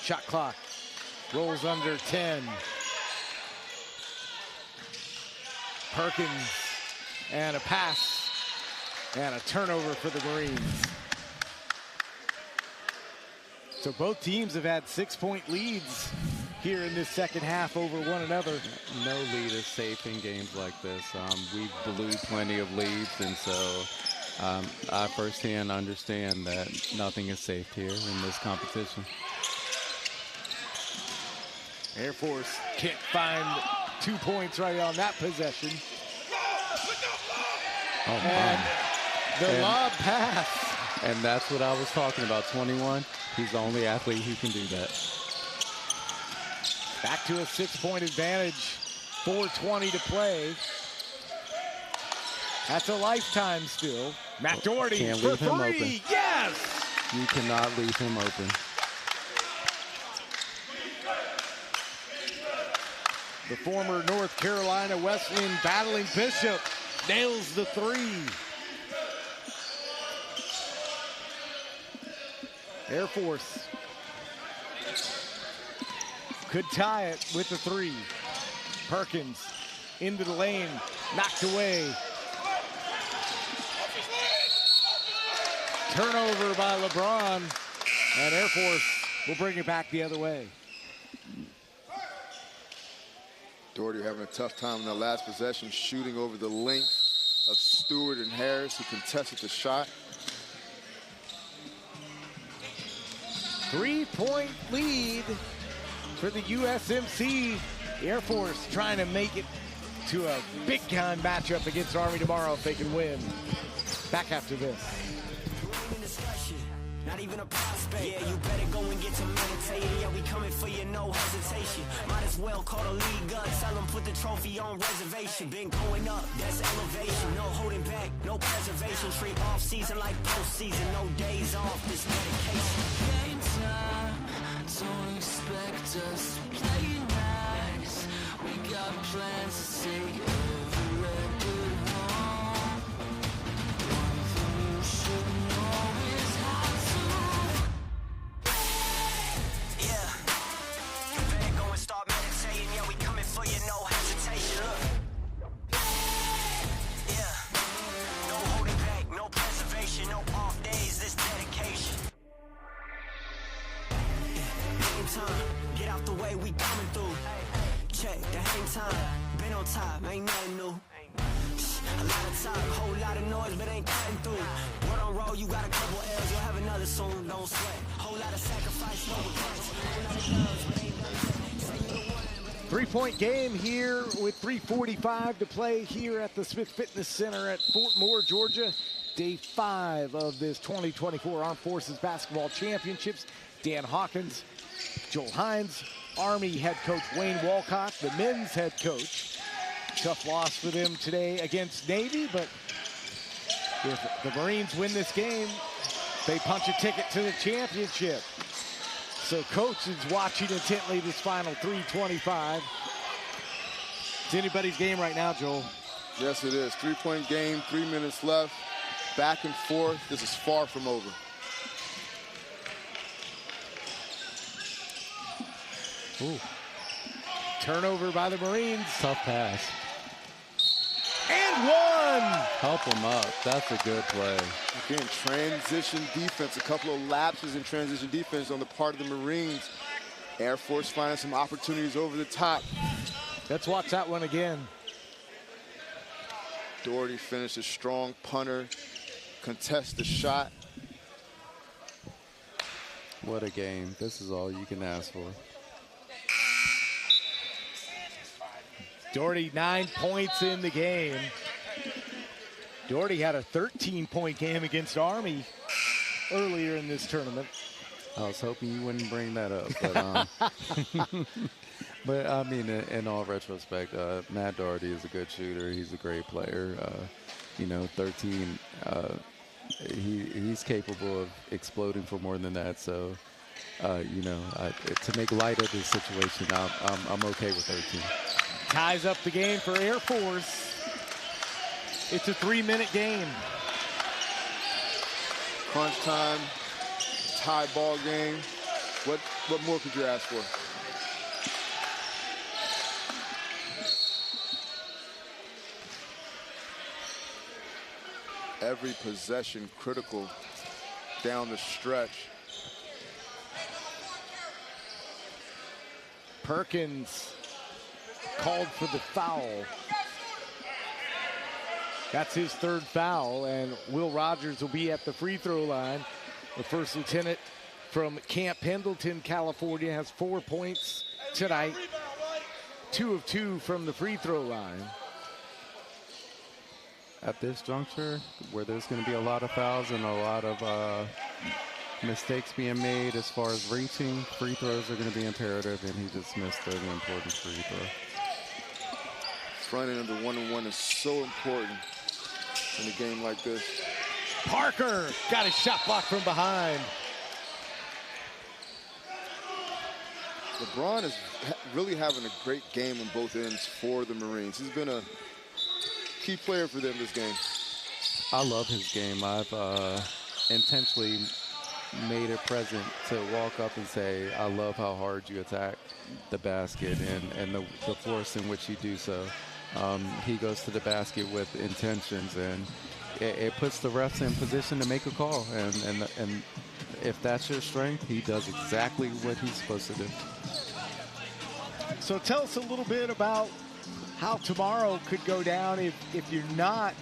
Shot clock rolls under 10. Perkins and a pass and a turnover for the Marines. So both teams have had 6-point leads here in this second half over one another. No lead is safe in games like this. We blew plenty of leads, and so I firsthand understand that nothing is safe here in this competition. Air Force can't find 2 points right on that possession. Oh, and my. The lob pass. And that's what I was talking about, 21. He's the only athlete who can do that. Back to a 6-point advantage. 4:20 to play. That's a lifetime still. Matt Doherty Can't for leave him 3. open. Yes! You cannot leave him open. The former North Carolina Wesleyan battling Bishop nails the 3. Air Force could tie it with the 3. Perkins into the lane, knocked away. Turnover by LeBron, and Air Force will bring it back the other way. Doherty having a tough time in the last possession, shooting over the length of Stewart and Harris, who contested the shot. 3-point lead for the USMC. The Air Force trying to make it to a big-time matchup against Army tomorrow if they can win. Back after this. Not even a prospect. Yeah, you better go and get to meditating. Yeah, we coming for you, no hesitation. Might as well call the league up. Tell them put the trophy on reservation. Been going up, that's elevation. No holding back, no preservation. Treat off season like postseason. No days off, this dedication. Game time, don't expect us to play nice. We got plans to take every record home. One thing you should know is how to. Yeah, you better go and start meditating. Yeah, we coming for you, no hesitation. Look. Yeah, no holding back, no preservation, no off days, this dedication. Game time, get out the way, we coming through. Check the hang time, been on top, ain't nothing new. A lot of talk, whole lot of noise, but ain't cutting through. Word on roll, you got a couple L's, you'll have another soon, don't sweat. Whole lot of sacrifice, no regrets. Whole lot of loves, but ain't nothing. Say you the one, but ain't 3-point game here with 3:45 to play here at the Smith Fitness Center at Fort Moore, Georgia. Day 5 of this 2024 Armed Forces Basketball Championships. Dan Hawkins, Joel Hines, Army head coach Wayne Walcott, the men's head coach. Tough loss for them today against Navy, but if the Marines win this game, they punch a ticket to the championship. So coach is watching intently this final 3:25. It's anybody's game right now, Joel. Yes, it is. 3-point game, 3 minutes left. Back and forth. This is far from over. Ooh. Turnover by the Marines. Tough pass. And one! Help him up. That's a good play. Again, transition defense. A couple of lapses in transition defense on the part of the Marines. Air Force finding some opportunities over the top. Let's watch that one again. Doherty finishes strong punter. Contest the shot. What a game. This is all you can ask for. Doherty 9 points in the game. Doherty had a 13-point game against Army earlier in this tournament. I was hoping you wouldn't bring that up, but but I mean, in all retrospect, Matt Doherty is a good shooter. He's a great player. 13. He's capable of exploding for more than that. So, to make light of this situation, I'm okay with 13. Ties up the game for Air Force. It's a 3-minute game. Crunch time, tie ball game. What more could you ask for? Every possession critical down the stretch. Perkins called for the foul. That's his third foul, and Will Rogers will be at the free throw line. The first lieutenant from Camp Pendleton, California, has 4 points tonight. 2 of 2 from the free throw line. At this juncture, where there's going to be a lot of fouls and a lot of mistakes being made as far as reaching, free throws are going to be imperative, and he just missed an important free throw. Front end of the 1-on-1 is so important in a game like this. Parker got his shot blocked from behind. LeBron is really having a great game on both ends for the Marines. He's been a key player for them this game. I love his game. I've intentionally made it present to walk up and say, I love how hard you attack the basket and the force in which you do so. He goes to the basket with intentions, and it puts the refs in position to make a call. And if that's your strength, he does exactly what he's supposed to do. So tell us a little bit about how tomorrow could go down if you're not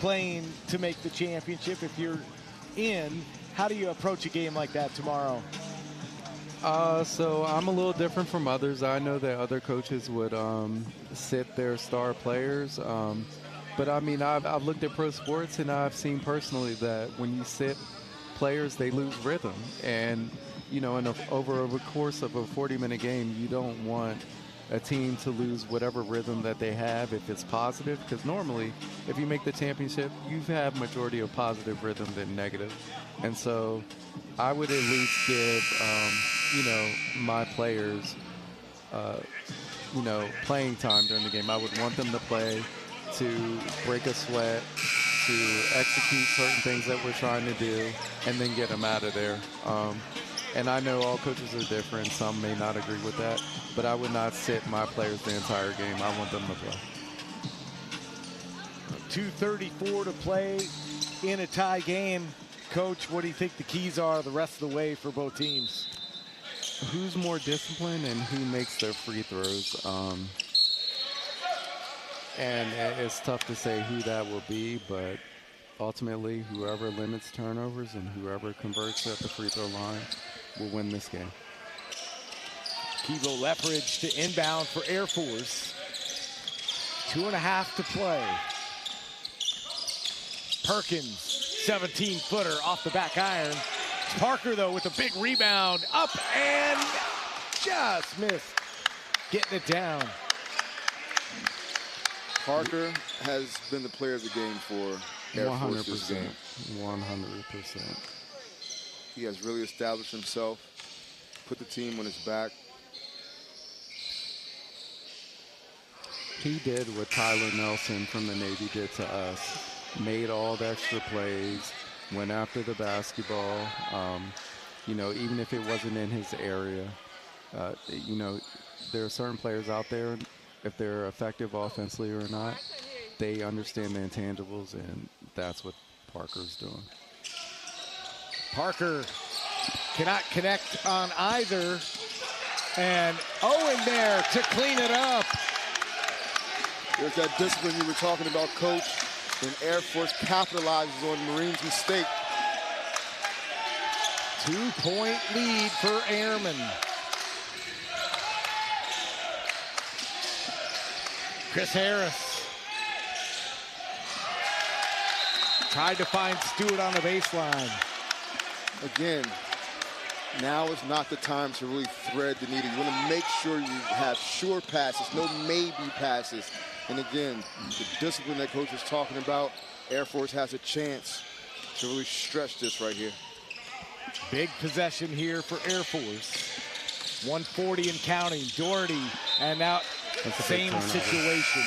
playing to make the championship. If you're in, how do you approach a game like that tomorrow? So I'm a little different from others. I know that other coaches would sit their star players. But, I mean, I've looked at pro sports, and I've seen personally that when you sit players, they lose rhythm. And, over a course of a 40-minute game, you don't want a team to lose whatever rhythm that they have if it's positive. Because normally, if you make the championship, you have majority of positive rhythm than negative. And so I would at least give, my players, playing time during the game. I would want them to play, to break a sweat, to execute certain things that we're trying to do, and then get them out of there. And I know all coaches are different. Some may not agree with that. But I would not sit my players the entire game. I want them to play. 2:34 to play in a tie game. Coach, what do you think the keys are the rest of the way for both teams? Who's more disciplined and who makes their free throws? And it's tough to say who that will be, but ultimately, whoever limits turnovers and whoever converts at the free throw line will win this game. Kevo Leppridge to inbound for Air Force. 2.5 to play. Perkins, 17-footer off the back iron. Parker, though, with a big rebound. Up and just missed getting it down. Parker has been the player of the game for Air Force this game. 100%. He has really established himself, put the team on his back. He did what Tyler Nelson from the Navy did to us. Made all the extra plays, went after the basketball. Even if it wasn't in his area, there are certain players out there, if they're effective offensively or not, they understand the intangibles, and that's what Parker's doing. Parker cannot connect on either. And Owen there to clean it up. There's that discipline you were talking about, Coach. And Air Force capitalizes on Marines' mistake. 2-point lead for Airmen. Chris Harris. Tried to find Stewart on the baseline. Again, now is not the time to really thread the needle. You want to make sure you have sure passes, no maybe passes. And again, the discipline that coach is talking about, Air Force has a chance to really stretch this right here. Big possession here for Air Force. 140 and counting. Doherty, and now same situation.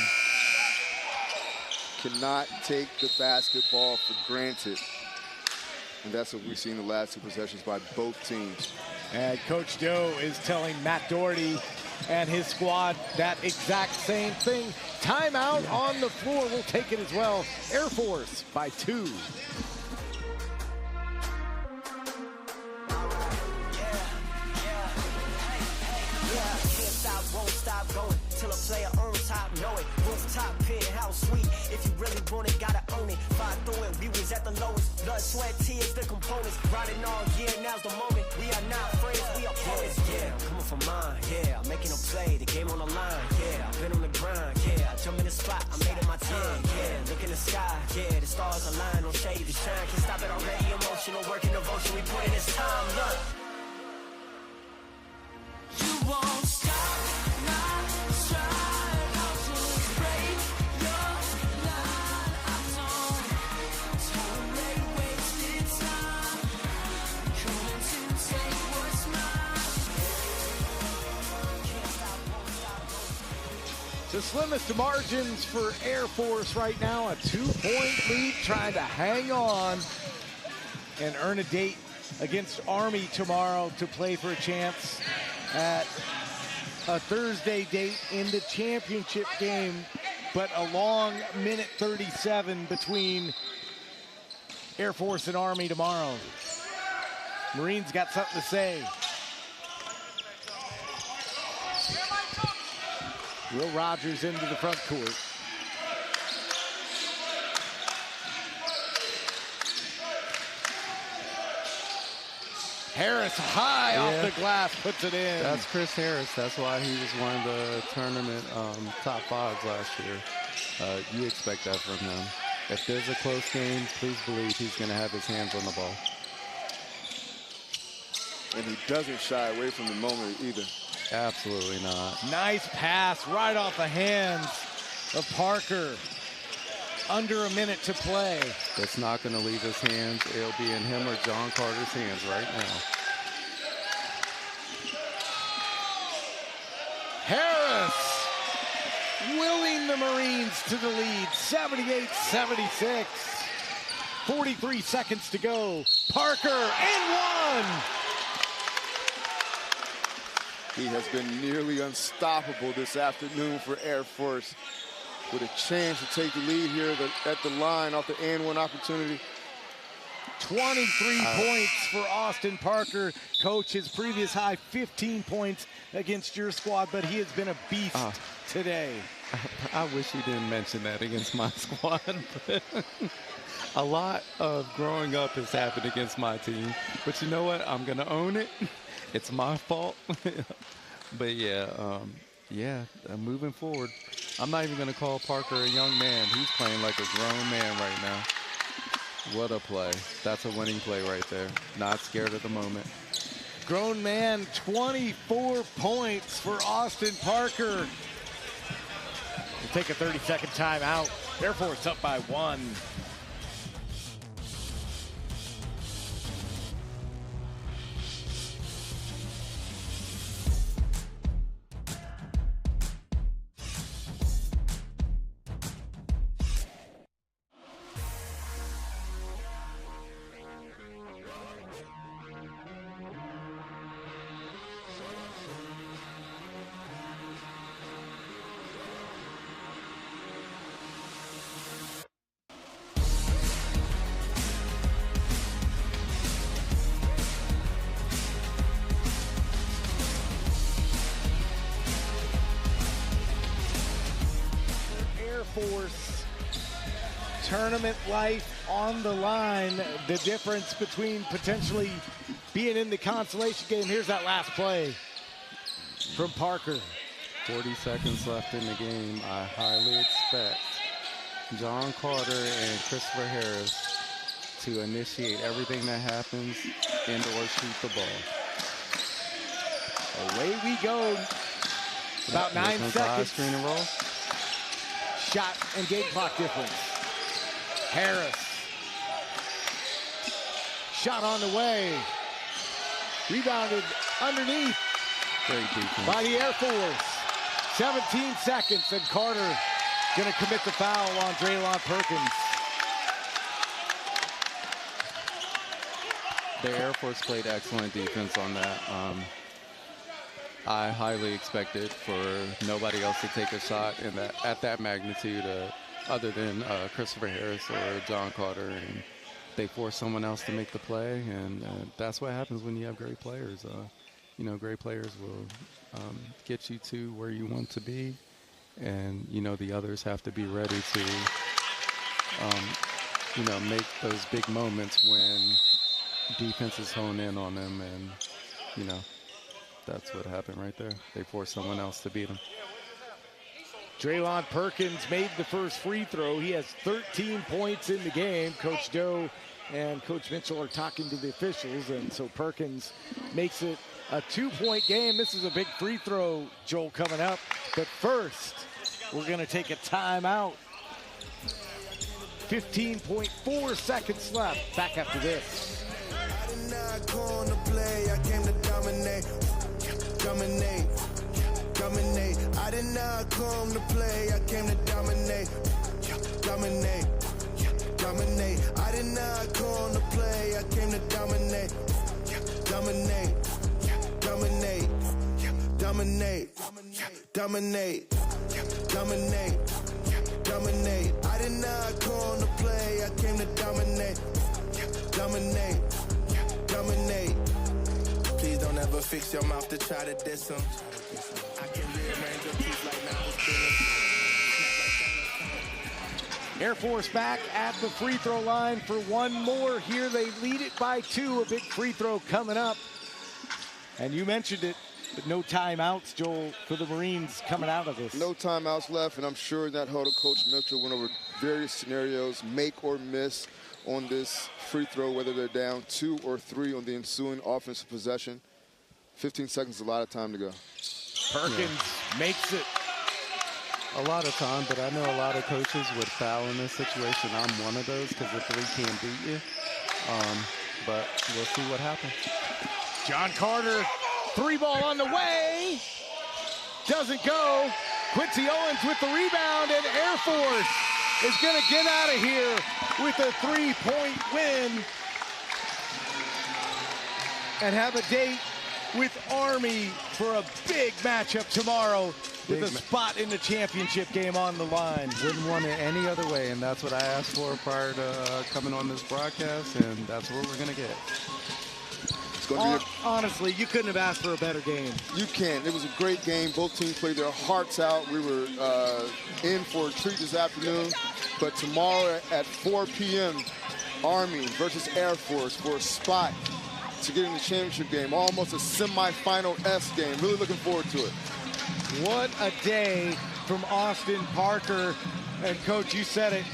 Cannot take the basketball for granted. And that's what we've seen the last two possessions by both teams. And Coach Doe is telling Matt Doherty and his squad that exact same thing. Timeout on the floor. We'll take it as well. Air Force by 2. Won't stop going till a player on top know it. Rooftop pit, how sweet. If you really want it, gotta own it. Fight through it, we was at the lowest. Blood, sweat, tears, the components. Riding all year, now's the moment. We are not friends, we are opponents. Yeah, I'm coming for mine. Yeah, I'm making a play, the game on the line. Yeah, I've been on the grind. Yeah, I jump in the spot, I made it my time. Yeah, look in the sky. Yeah, the stars align, no shade to shine. Can't stop it already. Emotional work and devotion, we put in this time. Look. You won't stop. The slimmest of margins for Air Force right now, a 2-point lead, trying to hang on and earn a date against Army tomorrow to play for a chance at a Thursday date in the championship game, but a long minute 37 between Air Force and Army tomorrow. Marines got something to say. Will Rogers into the front court. Harris high off the glass, puts it in. That's Chris Harris. That's why he was one of the tournament top 5s last year. You expect that from him. If there's a close game, please believe he's going to have his hands on the ball. And he doesn't shy away from the moment either. Absolutely not. Nice pass right off the hands of Parker. Under a minute to play. It's not going to leave his hands. It'll be in him or John Carter's hands right now. Harris willing the Marines to the lead, 78-76. 43 seconds to go. Parker and 1. He has been nearly unstoppable this afternoon for Air Force, with a chance to take the lead here at the line off the and-one opportunity. 23 points for Austin Parker. Coach, his previous high, 15 points against your squad, but he has been a beast today. I wish he didn't mention that against my squad. But a lot of growing up has happened against my team. But you know what? I'm going to own it. It's my fault. But yeah, moving forward. I'm not even going to call Parker a young man. He's playing like a grown man right now. What a play. That's a winning play right there. Not scared of the moment. Grown man, 24 points for Austin Parker. We'll take a 30-second timeout. Air Force up by 1. Force tournament life on the line. The difference between potentially being in the consolation game. Here's that last play from Parker. 40 seconds left in the game. I highly expect John Carter and Christopher Harris to initiate everything that happens and or shoot the ball. Away we go. About 9 seconds. Screen and roll. Shot and game clock difference. Harris. Shot on the way. Rebounded underneath. Great defense by the Air Force. 17 seconds, and Carter going to commit the foul on Draylon Perkins. The Air Force played excellent defense on that. I highly expected for nobody else to take a shot in that at that magnitude, other than Christopher Harris or John Carter, and they forced someone else to make the play, and that's what happens when you have great players. You know, great players will get you to where you want to be, and you know the others have to be ready to, you know, make those big moments when defenses hone in on them, and you know. That's what happened right there. They forced someone else to beat them. Draylon Perkins made the first free throw. He has 13 points in the game. Coach Doe and Coach Mitchell are talking to the officials, and so Perkins makes it a 2-point game. This is a big free throw, Joel, coming up. But first, we're going to take a timeout. 15.4 seconds left. Back after this. I did not come to play, I came to dominate. Dominate, dominate. I did not come to play, I came to dominate. Dominate, dominate. I did not come to play, I came to dominate. Dominate, dominate, dominate, dominate, dominate, dominate. I did not come to play, I came to dominate. Dominate, dominate. Please don't ever fix your mouth to try to diss them. I can rearrange your teeth like now it's Air Force back at the free throw line for one more. Here they lead it by 2. A big free throw coming up. And you mentioned it, but no timeouts, Joel, for the Marines coming out of this. No timeouts left, and I'm sure in that huddle, Coach Mitchell went over various scenarios, make or miss on this free throw, whether they're down 2 or 3 on the ensuing offensive possession. 15 seconds is a lot of time to go. Perkins makes it. A lot of time, but I know a lot of coaches would foul in this situation. I'm one of those because the 3 can't beat you. But we'll see what happens. John Carter, 3 ball on the way. Doesn't go. Quincy Owens with the rebound, and Air Force is going to get out of here with a 3-point win and have a date with Army for a big matchup tomorrow with a spot in the championship game on the line. Wouldn't want it any other way, and that's what I asked for prior to coming on this broadcast, and that's what we're going to get. It's going to be honestly, you couldn't have asked for a better game. You can't. It was a great game. Both teams played their hearts out. We were in for a treat this afternoon. But tomorrow at 4 p.m., Army versus Air Force for a spot to get in the championship game. Almost a semifinal-esque game. Really looking forward to it. What a day from Austin Parker. And, Coach, you said it.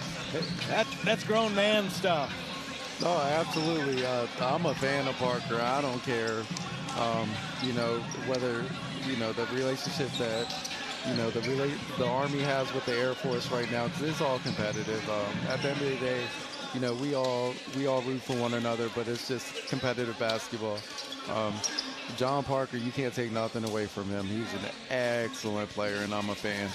That's grown man stuff. Oh, absolutely. I'm a fan of Parker. I don't care, you know, whether, you know, the relationship that, you know, the Army has with the Air Force right now, because it's all competitive. At the end of the day, you know, we all root for one another, but it's just competitive basketball. John Parker, you can't take nothing away from him. He's an excellent player, and I'm a fan.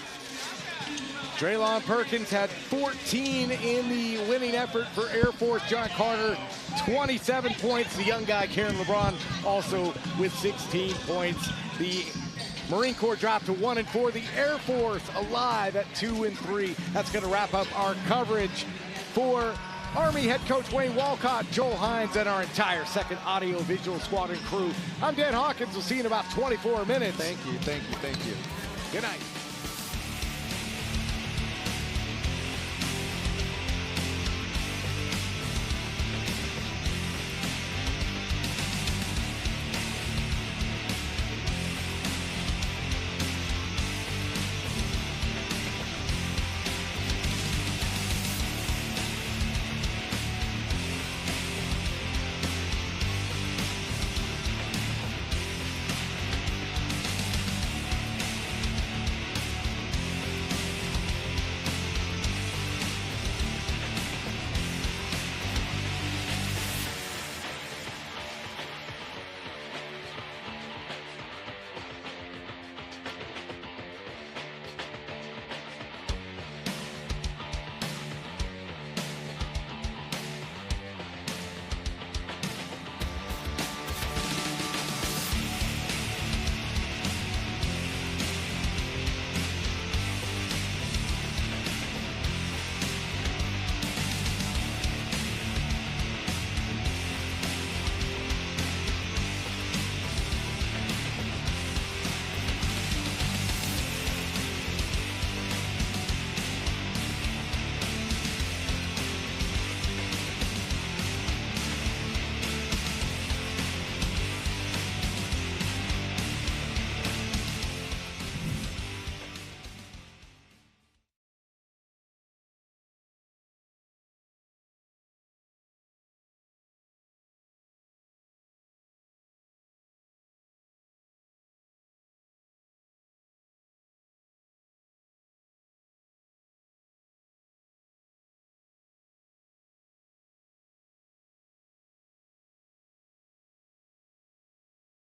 Draylon Perkins had 14 in the winning effort for Air Force. John Carter, 27 points. The young guy, Karen LeBron, also with 16 points. The Marine Corps dropped to 1-4. The Air Force alive at 2-3. That's going to wrap up our coverage for Army head coach Wayne Walcott, Joel Hines, and our entire second audio-visual squad and crew. I'm Dan Hawkins. We'll see you in about 24 minutes. Thank you. Good night.